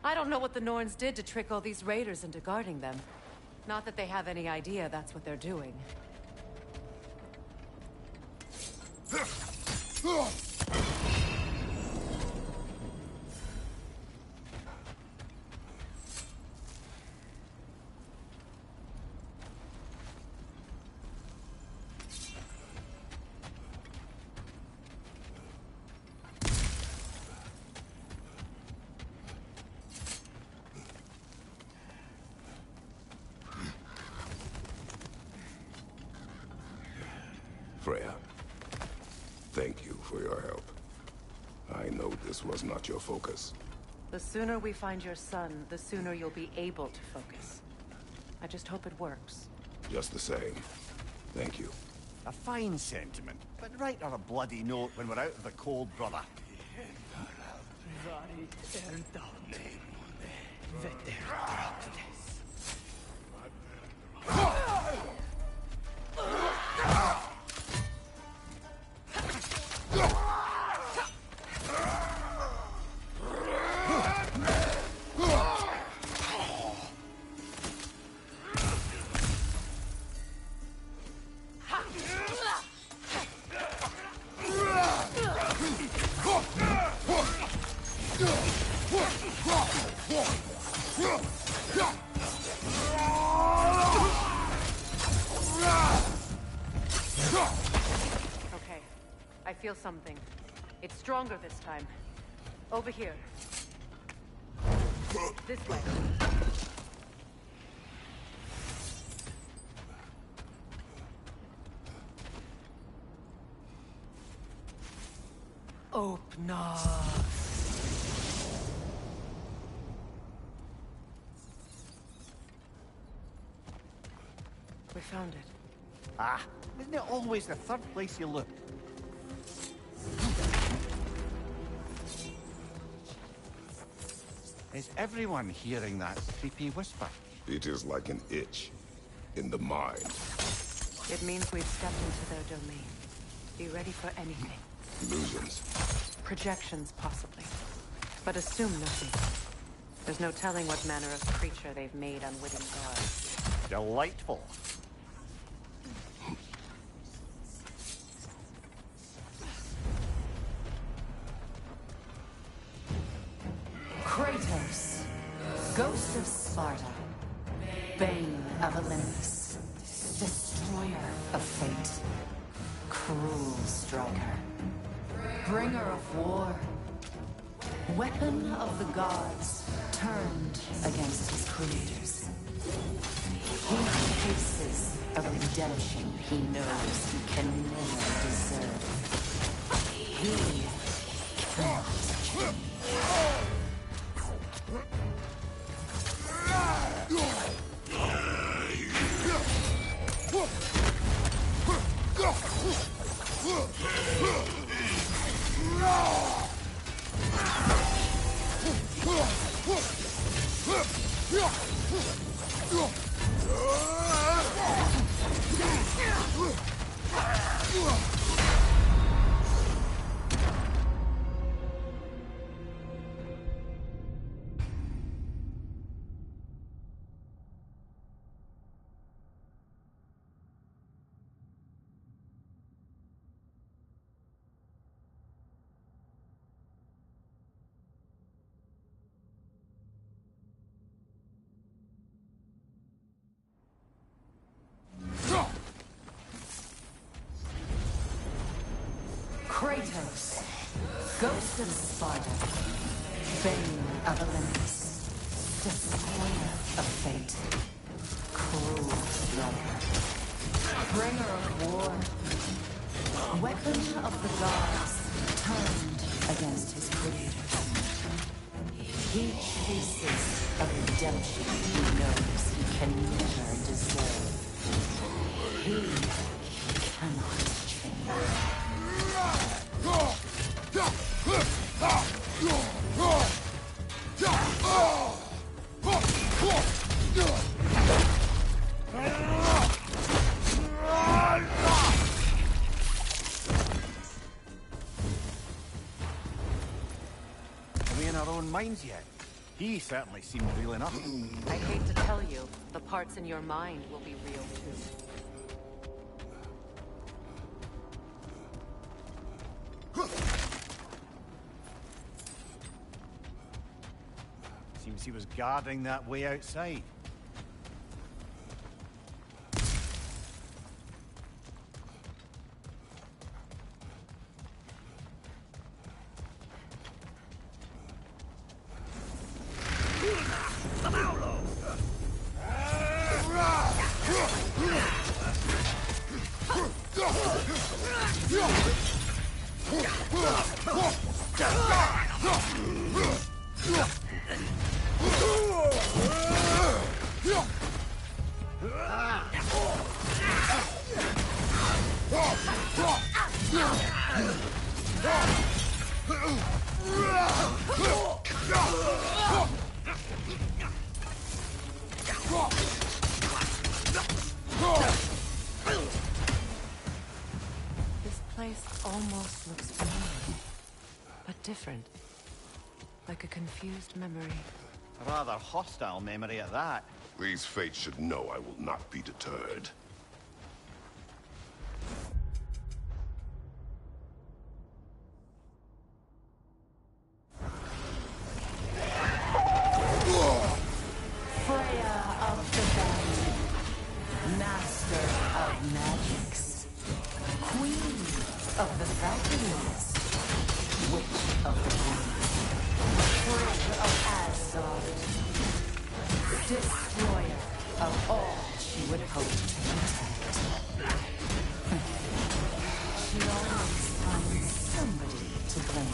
J: I don't know what the Norns did to trick all these raiders into guarding them. Not that they have any idea that's what they're doing.
I: Freya, thank you for your help. I know this was not your focus.
J: The sooner we find your son, the sooner you'll be able to focus. I just hope it works.
I: Just the same, thank you.
N: A fine sentiment, but write her a bloody note when we're out of the cold, brother.
J: Okay, I feel something. It's stronger this time. Over here. This way. Open up. We found it.
N: Ah, isn't it always the third place you look? Is everyone hearing that creepy whisper?
I: It is like an itch in the mind.
J: It means we've stepped into their domain. Be ready for anything.
I: Illusions.
J: Projections, possibly. But assume nothing. There's no telling what manner of creature they've made unwitting guards.
N: Delightful.
O: Kratos, Ghost of Sparta, Bane of Olympus, Destroyer of Fate, Cruel Striker, Bringer of War, Weapon of the Gods, turned against his creators. He faces a redemption he knows he can never deserve. He cannot change. Kratos, Ghost of Sparta, Bane of Olympus, Destroyer of Fate, Cruel Striker, Bringer of War, Weapon of the Gods, turned against his creators. He chases a redemption he knows he can never deserve. He cannot change.
N: Are we in our own minds yet? He certainly seemed real enough.
J: I hate to tell you, the parts in your mind will be real too.
N: Seems he was guarding that way outside.
J: This place almost looks familiar, but different. Like a confused memory.
N: A rather hostile memory at that.
I: These fates should know I will not be deterred.
O: Freya of the Valley, Master of Magics, Queen of the Valkyries, Witch of the Wind, Friend of Asgard, Destroyer of all she would hope to protect. She always finds somebody to blame.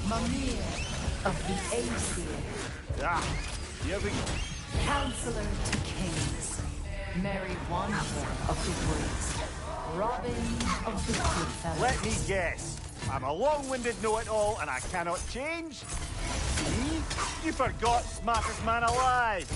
O: Mimir of the Aesir.
N: Here we go.
O: Counselor to Kings. Merry Wanderer of the Woods. Robin of the Goodfellas.
N: Let me guess. I'm a long-winded know-it-all and I cannot change? You forgot smartest man alive!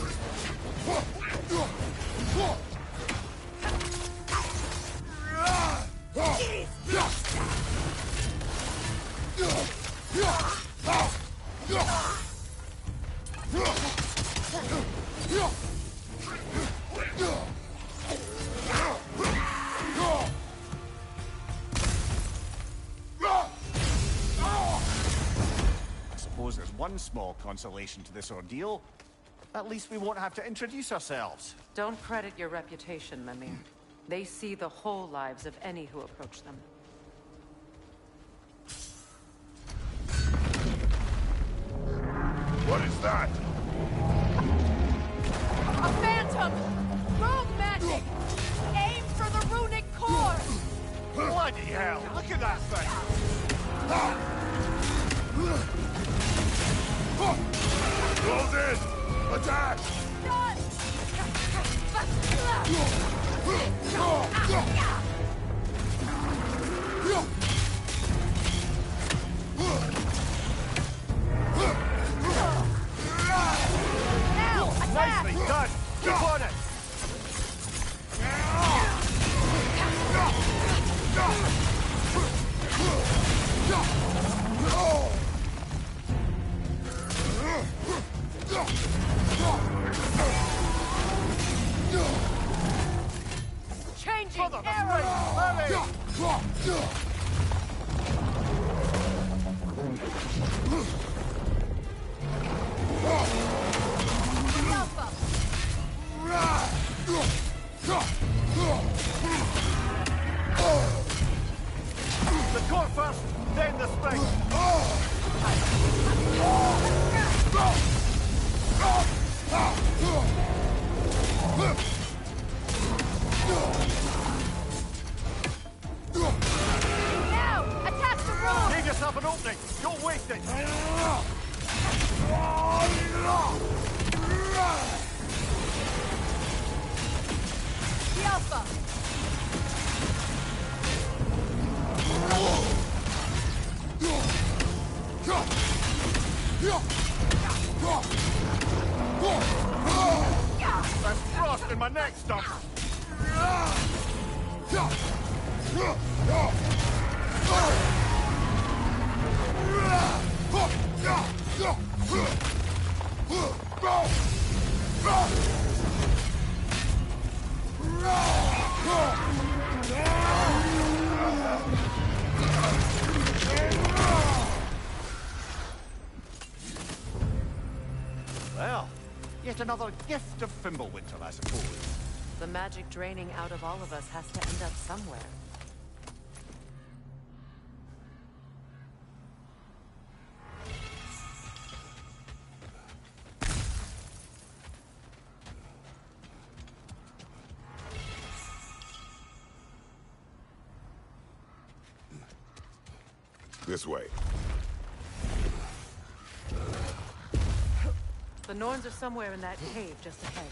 N: I suppose there's one small consolation to this ordeal. At least we won't have to introduce ourselves.
J: Don't credit your reputation, Mimir. They see the whole lives of any who approach them.
I: What is that?
O: A phantom! Rogue magic! Aim for the runic core!
N: Bloody hell! Look at that thing!
I: Close in! Attack!
N: Nicely done! Keep on it!
O: Changing arrows!
N: The core first, then the spring!
O: Now! Attack the room!
N: Give yourself an opening! Don't waste it!
O: The Alpha!
N: There's frost in my neck stump! Well, yet another gift of Fimbulwinter, I suppose.
J: The magic draining out of all of us has to end up somewhere.
I: This way.
J: The Norns are somewhere in that cave just ahead.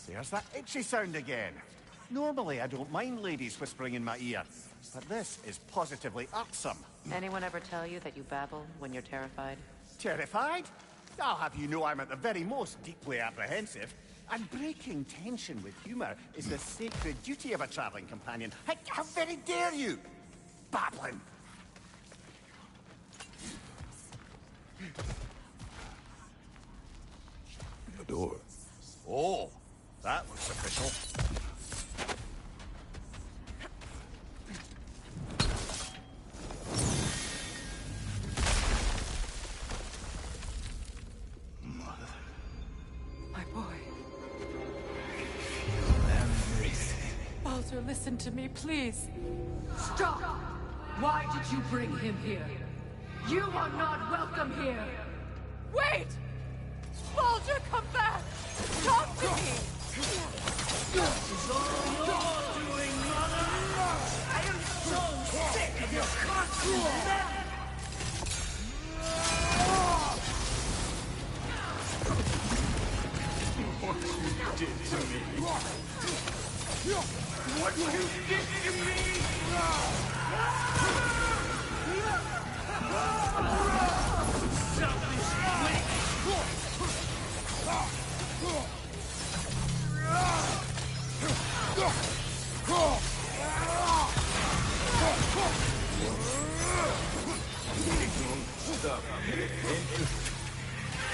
N: There's that itchy sound again. Normally, I don't mind ladies whispering in my ear, but this is positively irksome.
J: Anyone ever tell you that you babble when you're terrified?
N: Terrified? I'll have you know I'm at the very most deeply apprehensive. And breaking tension with humor is the sacred duty of a traveling companion. How very dare you! Babbling!
I: The door.
N: Oh, that looks official.
O: My boy. Baldur, listen to me, please.
P: Stop! Why did you bring him here? You are not welcome here!
O: Wait! Baldur, come back! Talk to me!
P: This is all you're doing, mother!
L: What you did to me. What you did to me! Selfish witch! Stop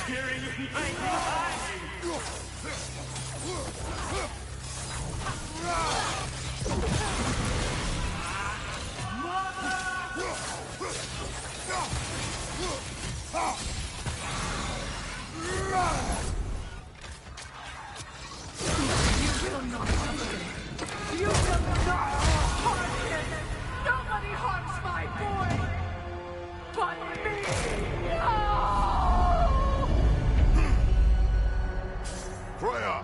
L: hearing my
P: You will not harm him. You will not harm him. Nobody harms my boy but me.
N: Freya!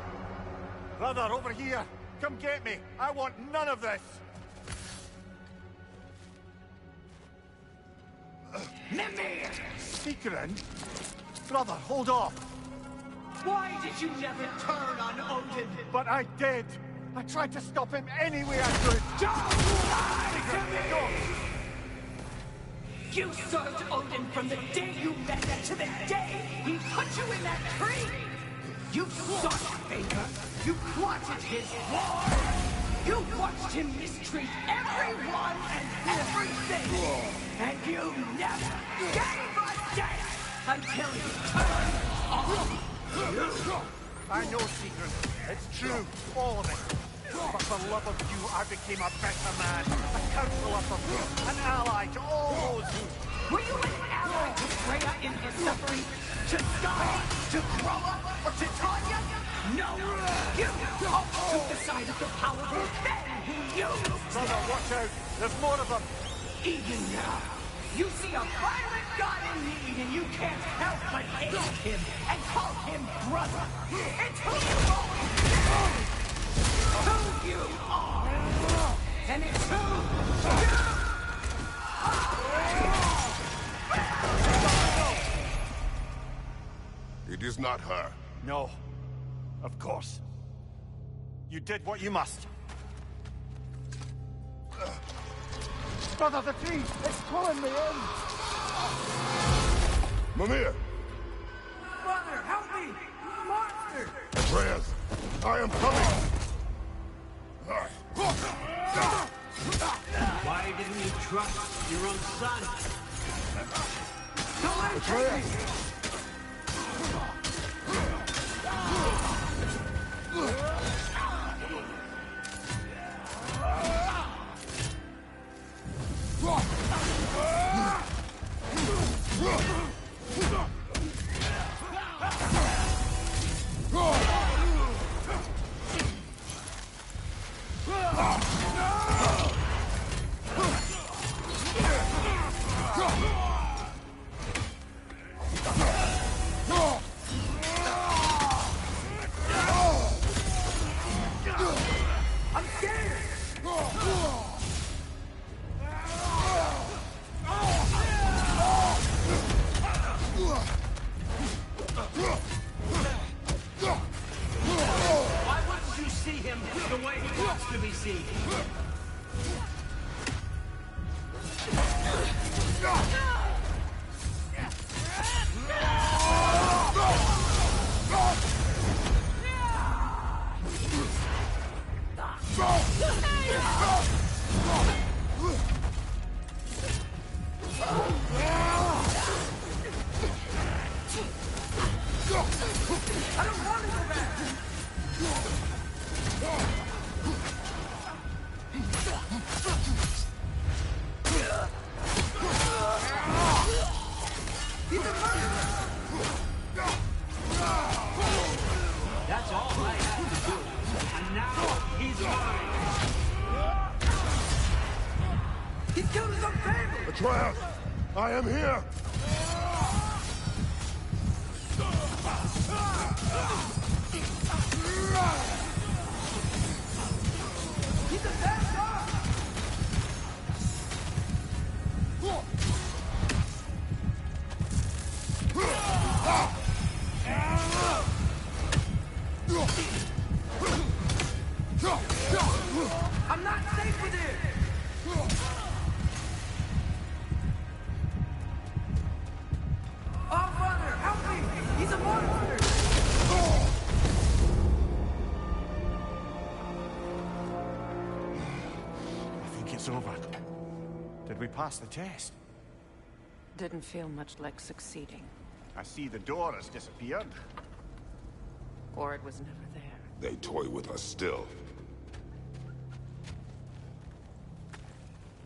N: Brother, over here! Come get me! I want none of this!
P: Mimir!
N: Secret? Brother, hold off!
P: Why did you never turn on Odin?
N: But I did! I tried to stop him any way I could!
P: Don't lie to me! You served Odin from the day you met him to the day he put you in that tree! You sought favor! You plotted his war! You watched him mistreat everyone and everything! And you never gave a damn until he turned on you!
N: I know, Secret. It's true, all of it. But for love of you, I became a better man, a counselor for you, an ally to all those who...
P: Were you an ally to Freya in her suffering? To Sky? To Groa? Or to Tanya? No! You took the side of the powerful then who used
N: Brother, watch out! There's more of them!
P: Even now, you see a violent god in need and you can't help but hate him and call him brother. It's who you always been! Who you are! And it's who you
I: It is not her.
N: No. Of course. You did what you must. Brother, the tree! It's pulling me in!
I: Mimir!
L: Mother, help me! Monster!
I: Atreus! I am coming!
L: Why didn't you trust your own son?
I: Atreus!
P: I'm scared!
L: Why wouldn't you see him the way he wants to be seen?
P: I don't want to go back! He's a murderer!
L: That's all I have to do. And now he's mine.
P: He killed his own family!
I: Atreus! I am here!
P: He's a bad dog!
N: it's over. Did we pass the test?
J: Didn't feel much like succeeding.
N: I see the door has disappeared.
J: Or it was never there.
I: They toy with us still.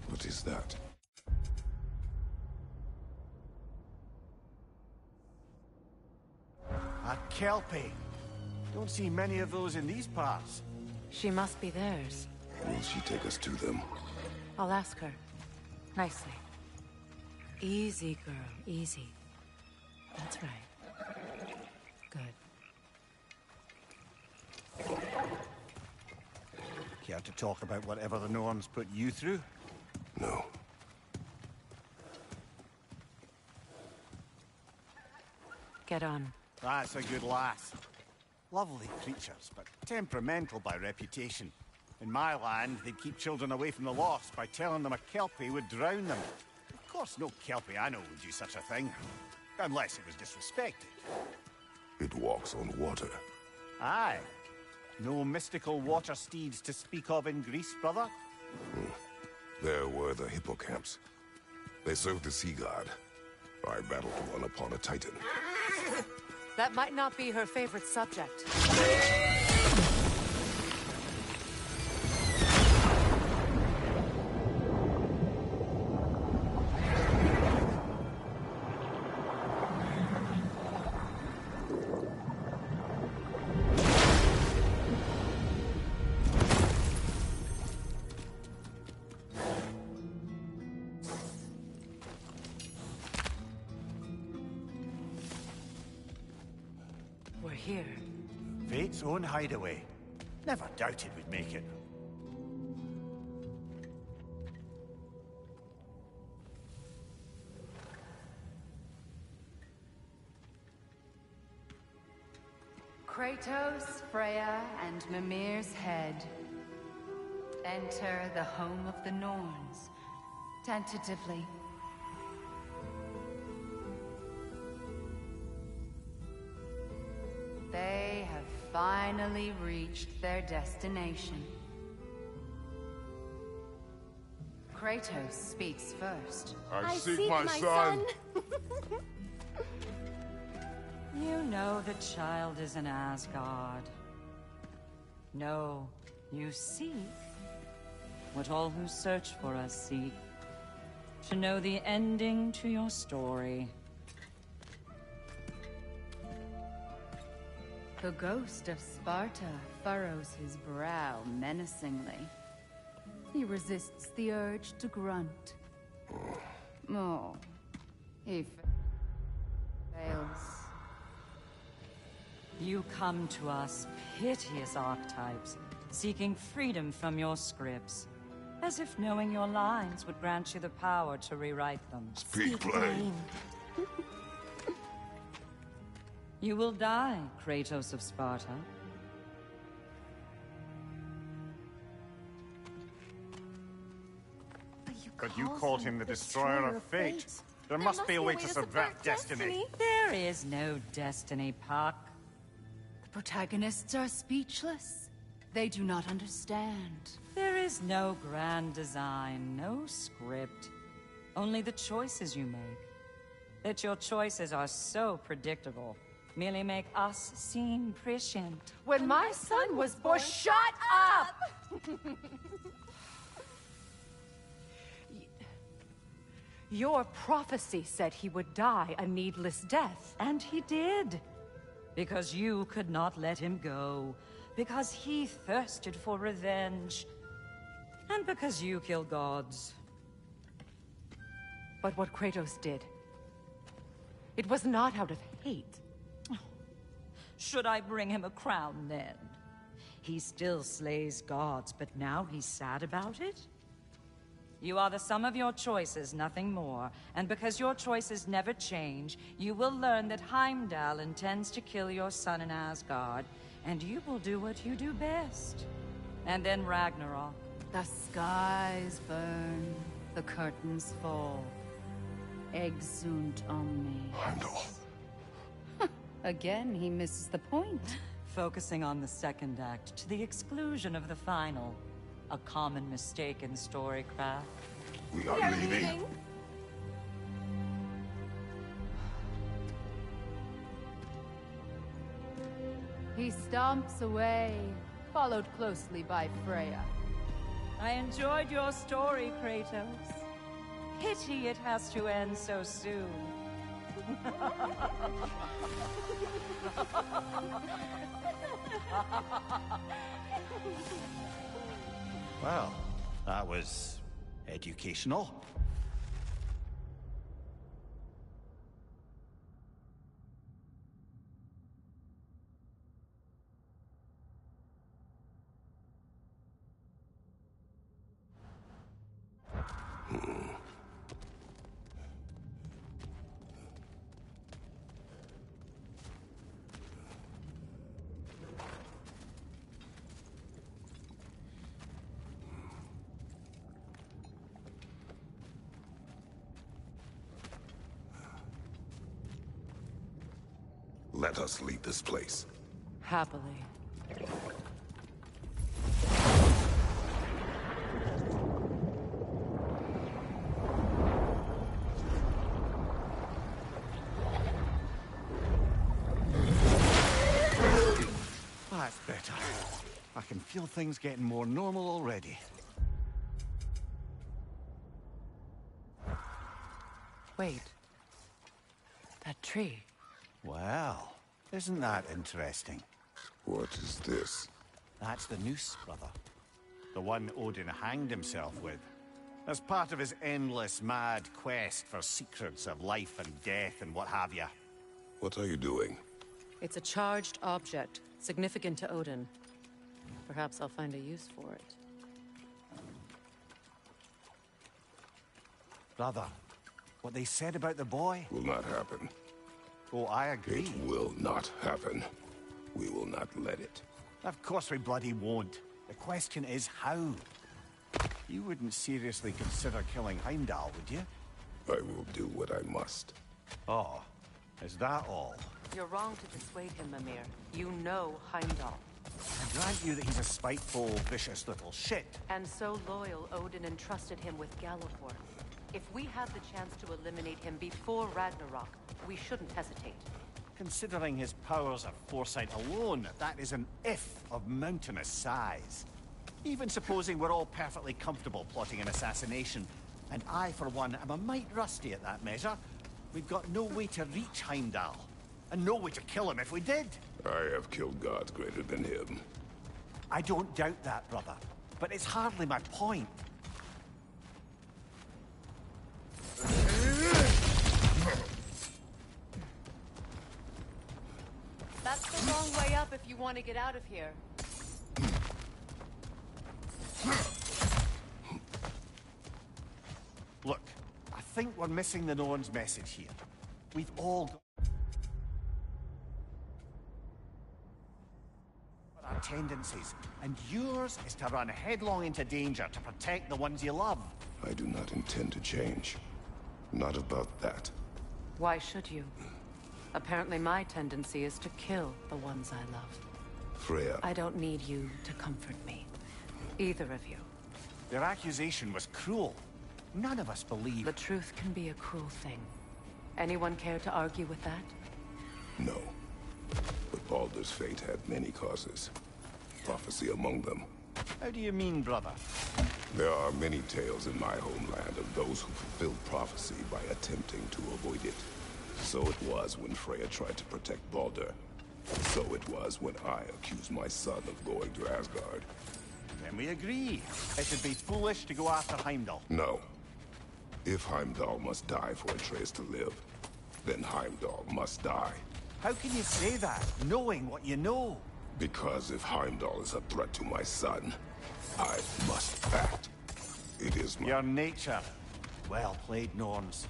I: What is that?
N: A kelpie. Don't see many of those in these parts.
J: She must be theirs.
I: Will she take us to them?
J: I'll ask her. Nicely. Easy, girl. Easy. That's right. Good.
N: Care to talk about whatever the Norns put you through?
I: No.
J: Get on.
N: That's a good lass. Lovely creatures, but temperamental by reputation. In my land, they'd keep children away from the lost by telling them a kelpie would drown them. Of course, no kelpie I know would do such a thing. Unless it was disrespected.
I: It walks on water.
N: Aye. No mystical water steeds to speak of in Greece, brother?
I: There were the hippocamps. They served the sea god. I battled one upon a titan.
J: That might not be her favorite subject. We're here.
N: Fate's own hideaway. Never doubted we'd make it.
Q: Kratos, Freya, and Mimir's head. Enter the home of the Norns. Tentatively. They have finally reached their destination. Kratos speaks first.
A: I seek my son.
Q: You know the child is an Asgard. No, you seek what all who search for us seek. To know the ending to your story. The ghost of Sparta furrows his brow menacingly. He resists the urge to grunt. Oh, he fails. You come to us, piteous archetypes, seeking freedom from your scripts. As if knowing your lines would grant you the power to rewrite them.
I: Speak plain.
Q: You will die, Kratos of Sparta.
N: But you called him the Destroyer of Fate. There must be a way to subvert destiny.
Q: There is no destiny, Puck. The protagonists are speechless. They do not understand. There is no grand design, no script. Only the choices you make. That your choices are so predictable. Merely make us seem prescient.
J: When my son was born, shut up! Your prophecy said he would die a needless death.
Q: And he did. Because you could not let him go. Because he thirsted for revenge. And because you kill gods.
J: But what Kratos did, it was not out of hate.
Q: Should I bring him a crown then? He still slays gods, but now he's sad about it? You are the sum of your choices, nothing more. And because your choices never change, you will learn that Heimdall intends to kill your son in Asgard, and you will do what you do best. And then Ragnarok. The skies burn, the curtains fall. Exunt omni.
I: Heimdall.
Q: Again, he misses the point. Focusing on the second act to the exclusion of the final. A common mistake in storycraft.
I: We are leaving.
O: He stomps away, followed closely by Freya.
Q: I enjoyed your story, Kratos. Pity it has to end so soon.
N: Well, that was educational.
I: Let us leave this place.
J: Happily.
N: That's better. I can feel things getting more normal already.
J: Wait. That tree.
N: Well, isn't that interesting?
I: What is this?
N: That's the noose, brother. The one Odin hanged himself with. As part of his endless, mad quest for secrets of life and death and what have you.
I: What are you doing?
J: It's a charged object, significant to Odin. Perhaps I'll find a use for it.
N: Brother, what they said about the boy?
I: Will not happen.
N: Oh, I agree.
I: It will not happen. We will not let it.
N: Of course we bloody won't. The question is how? You wouldn't seriously consider killing Heimdall, would you?
I: I will do what I must.
N: Oh, is that all?
J: You're wrong to dissuade him, Mimir. You know Heimdall.
N: I grant you that he's a spiteful, vicious little shit.
J: And so loyal, Odin entrusted him with Galliford. If we have the chance to eliminate him before Ragnarok, we shouldn't hesitate.
N: Considering his powers of foresight alone, that is an if of mountainous size. Even supposing we're all perfectly comfortable plotting an assassination, and I, for one, am a mite rusty at that measure, we've got no way to reach Heimdall, and no way to kill him if we did.
I: I have killed gods greater than him.
N: I don't doubt that, brother, but it's hardly my point.
J: That's the wrong way up if you want to get out of here.
N: Look, I think we're missing the Norn's message here. We've all got our tendencies, and yours is to run headlong into danger to protect the ones you love.
I: I do not intend to change. Not about that.
J: Why should you? Apparently my tendency is to kill the ones I love.
I: Freya.
J: I don't need you to comfort me. Either of you.
N: Their accusation was cruel. None of us believe.
J: The truth can be a cruel thing. Anyone care to argue with that?
I: No. But Baldur's fate had many causes. Prophecy among them.
N: How do you mean, brother?
I: There are many tales in my homeland of those who fulfilled prophecy by attempting to avoid it. So it was when Freya tried to protect Baldur. So it was when I accused my son of going to Asgard.
N: Then we agree. It would be foolish to go after Heimdall.
I: No. If Heimdall must die for Atreus to live, then Heimdall must die.
N: How can you say that, knowing what you know?
I: Because if Heimdall is a threat to my son, I must act. It is my...
N: Your nature. Well played, Norns.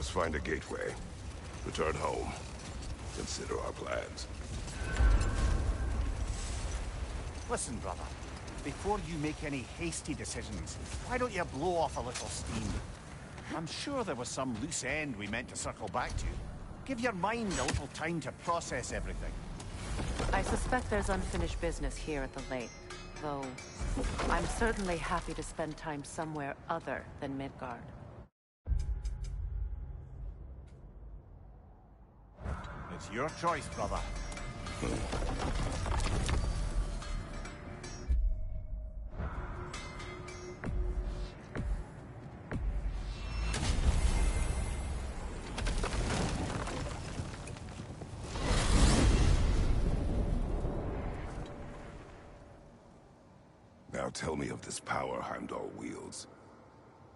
I: us find a gateway. Return home. Consider our plans.
N: Listen, brother. Before you make any hasty decisions, why don't you blow off a little steam? I'm sure there was some loose end we meant to circle back to. Give your mind a little time to process everything.
J: I suspect there's unfinished business here at the lake, though I'm certainly happy to spend time somewhere other than Midgard.
N: It's your choice, brother.
I: Now tell me of this power Heimdall wields.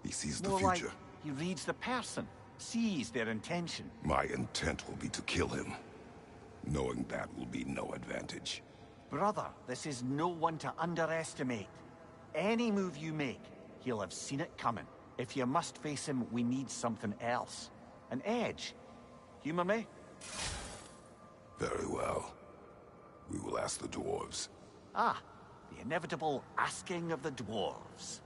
I: He sees the
N: More
I: future.
N: like he reads the person, sees their intention.
I: My intent will be to kill him. Knowing that will be no advantage.
N: Brother, this is no one to underestimate. Any move you make, he'll have seen it coming. If you must face him, we need something else. An edge. Humor me?
I: Very well. We will ask the dwarves.
N: Ah, the inevitable asking of the dwarves.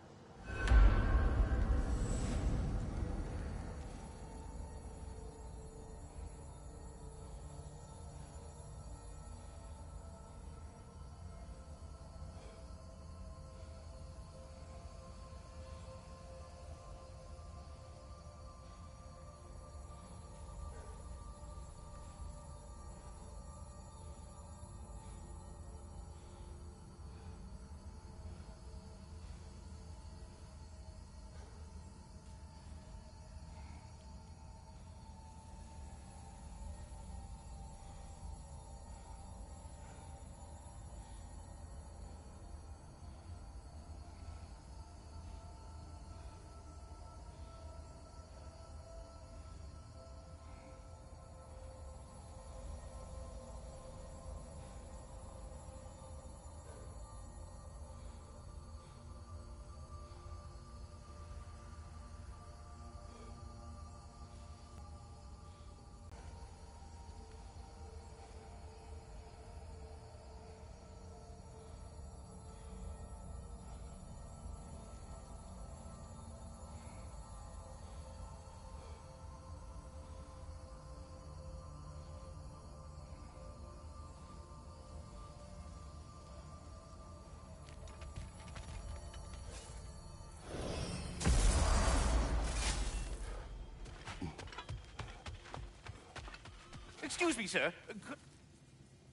M: Excuse me, sir.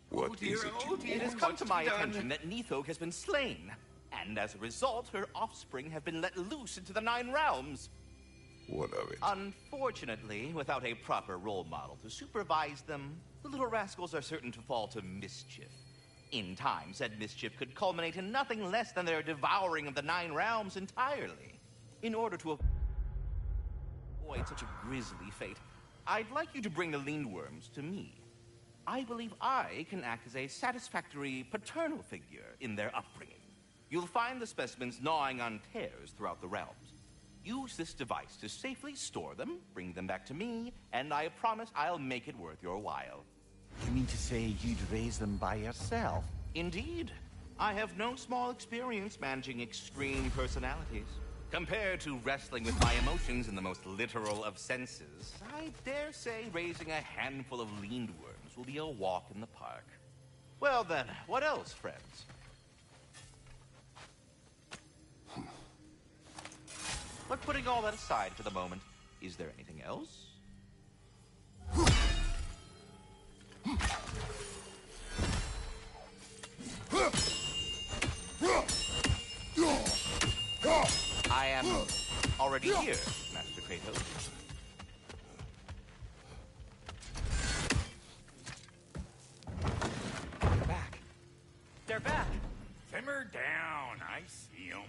I: What
M: Oh dear,
I: is it?
M: oh dear. It has come to my attention that Nithok has been slain. And as a result, her offspring have been let loose into the Nine Realms.
I: What of it?
M: Unfortunately, without a proper role model to supervise them, the little rascals are certain to fall to mischief. In time, said mischief could culminate in nothing less than their devouring of the Nine Realms entirely. In order to avoid such a grisly fate, I'd like you to bring the Lindworms to me. I believe I can act as a satisfactory paternal figure in their upbringing. You'll find the specimens gnawing on tears throughout the realms. Use this device to safely store them, bring them back to me, and I promise I'll make it worth your while.
N: You mean to say you'd raise them by yourself?
M: Indeed. I have no small experience managing extreme personalities. Compared to wrestling with my emotions in the most literal of senses, I dare say raising a handful of Lindworms will be a walk in the park. Well then, what else, friends? But putting all that aside for the moment, is there anything else? I am already here, Master Kratos.
H: They're back. They're back. Simmer down. I see them.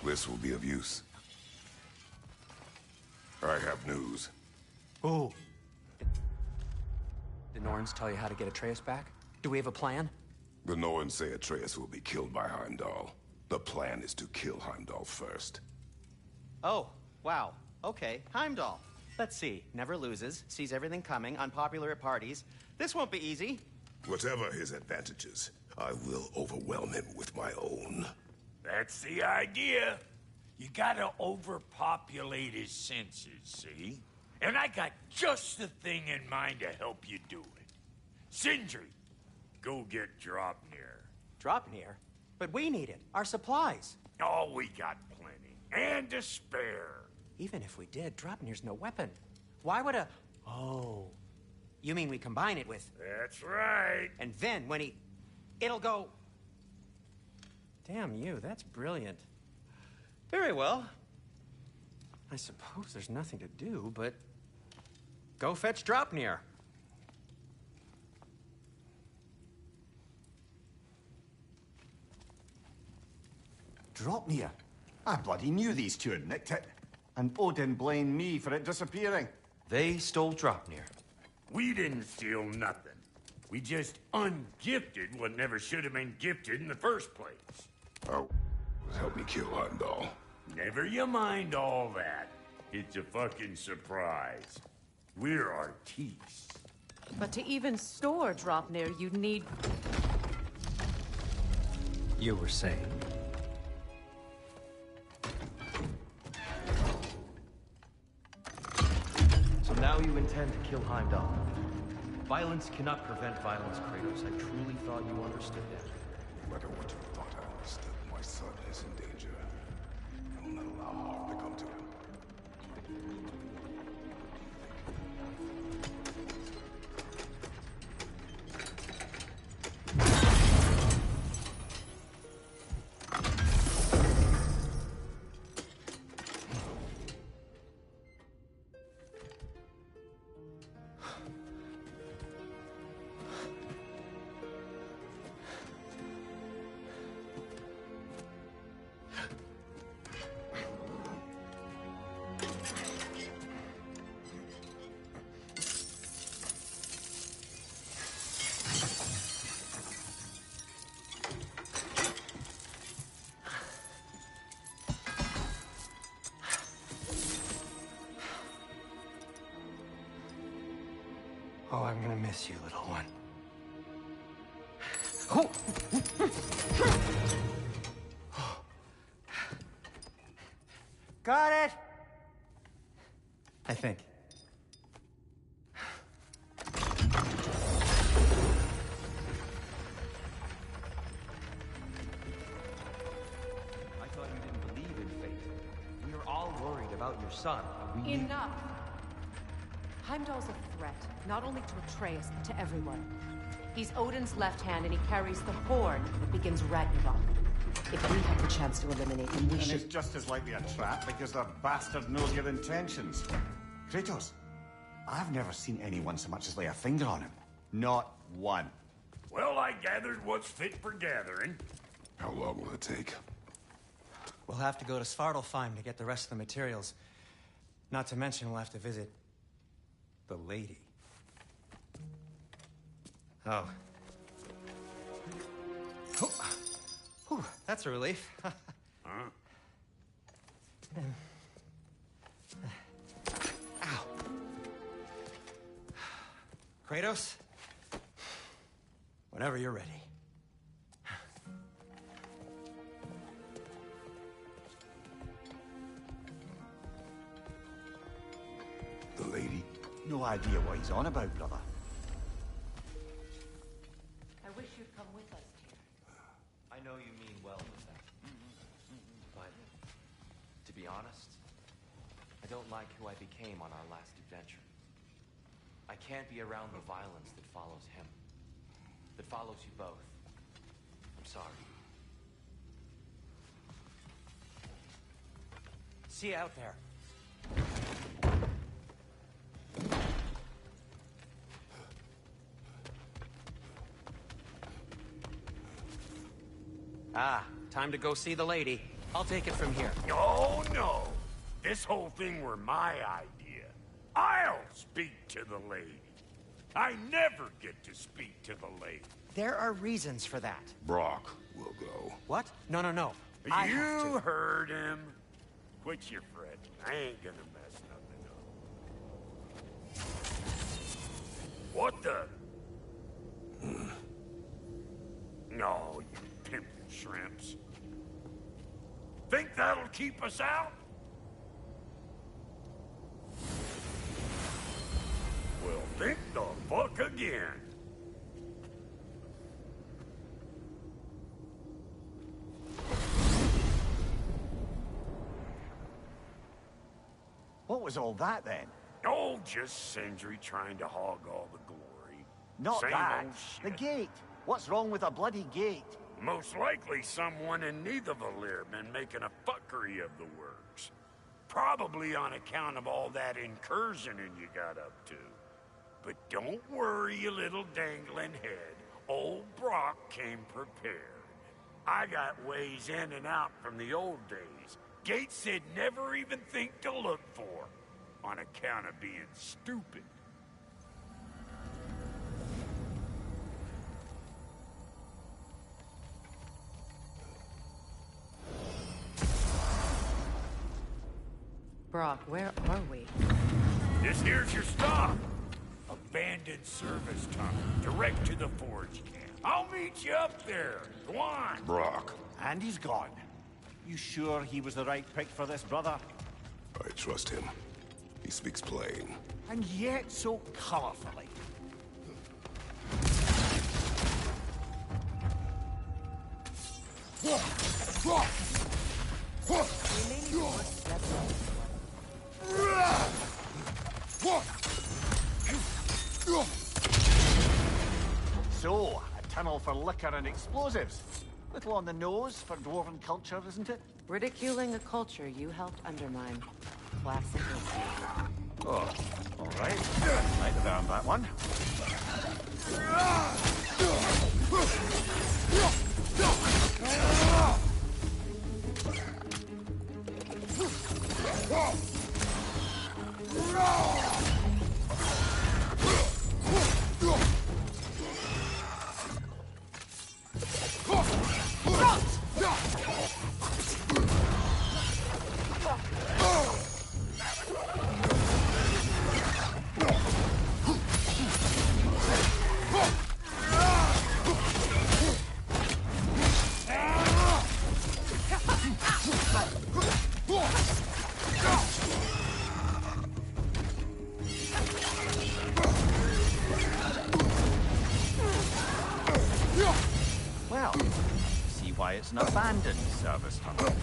I: This will be of use. I have news.
R: Oh. Did Norns tell you how to get Atreus back? Do we have a plan?
I: The Norns say Atreus will be killed by Heimdall. The plan is to kill Heimdall first.
R: Oh, wow. Okay, Heimdall. Let's see. Never loses, sees everything coming, unpopular at parties. This won't be easy.
I: Whatever his advantages, I will overwhelm him with my own.
S: That's the idea. You gotta overpopulate his senses, see? And I got just the thing in mind to help you do it. Sindri, go get Draupnir.
R: Draupnir? But we need it. Our supplies.
S: Oh, we got plenty. And to spare.
R: Even if we did, Draupnir's no weapon. Why would a... Oh. You mean we combine it with...
S: That's right.
R: And then when he... It'll go... Damn you, that's brilliant. Very well. I suppose there's nothing to do, but... Go fetch Draupnir.
N: Draupnir? I bloody knew these two had nicked it. And Odin blamed me for it disappearing.
K: They stole Draupnir.
S: We didn't steal nothing. We just ungifted what never should have been gifted in the first place.
I: Oh, help me kill Heimdall.
S: Never you mind all that. It's a fucking surprise. We're artistes.
J: But to even store Draupnir, you'd need...
E: You were saying?
K: So now you intend to kill Heimdall. Violence cannot prevent violence, Kratos. I truly thought you understood that.
I: No matter what you thought I understood, my son is in danger. I will not allow harm to come to him.
R: Oh, I'm gonna miss you, little one. Oh. Got it! I think.
K: I thought you didn't believe in fate. We were all worried about your son. We
J: Enough! Heimdall's a threat, not only to Atreus, but to everyone. He's Odin's left hand, and he carries the horn that begins Ragnarok. If we have the chance to eliminate him, we
N: And
J: should...
N: it's just as likely a trap because the bastard knows your intentions. Kratos, I've never seen anyone so much as lay a finger on him. Not one.
S: Well, I gathered what's fit for gathering.
I: How long will it take?
R: We'll have to go to Svartalfheim to get the rest of the materials. Not to mention we'll have to visit... the lady. Oh. Whew, that's a relief.
S: Huh?
R: Ow. Kratos? Whenever you're ready.
I: The lady?
N: No idea what he's on about, brother.
J: I wish you'd come with us, dear.
K: I know you mean well with that. But, to be honest, I don't like who I became on our last adventure. I can't be around the violence that follows him. That follows you both. I'm sorry.
R: See you out there. Ah, time to go see the lady. I'll take it from here.
S: Oh, no. This whole thing were my idea. I'll speak to the lady. I never get to speak to the lady.
R: There are reasons for that.
I: Brock will go.
R: What? No, no, no. I have
S: You
R: to.
S: heard him. Quit your fretting. I ain't gonna mess nothing up. What the? No, you pimple shrimps. Think that'll keep us out? Well, think the fuck again.
N: What was all that then?
S: Oh, just Sindri trying to hog all the glory.
N: Not
S: Same
N: that.
S: old
N: The
S: shit.
N: gate. What's wrong with a bloody gate?
S: Most likely someone in Nidavellir been making a fuckery of the works. Probably on account of all that incursioning you got up to. But don't worry, you little dangling head. Old Brock came prepared. I got ways in and out from the old days. Gates said never even think to look for, on account of being stupid.
J: Brock, where are we?
S: This here's your stop. Abandoned service tunnel, direct to the forge camp. I'll meet you up there. Go on.
I: Brock.
N: And he's gone. You sure he was the right pick for this, brother?
I: I trust him. He speaks plain.
N: And yet so colorfully. So, a tunnel for liquor and explosives. Little on the nose for dwarven culture, isn't it?
J: Ridiculing a culture you helped undermine. Classic.
N: Oh, all right. Might have earned that one. Well, see why it's an abandoned service tunnel.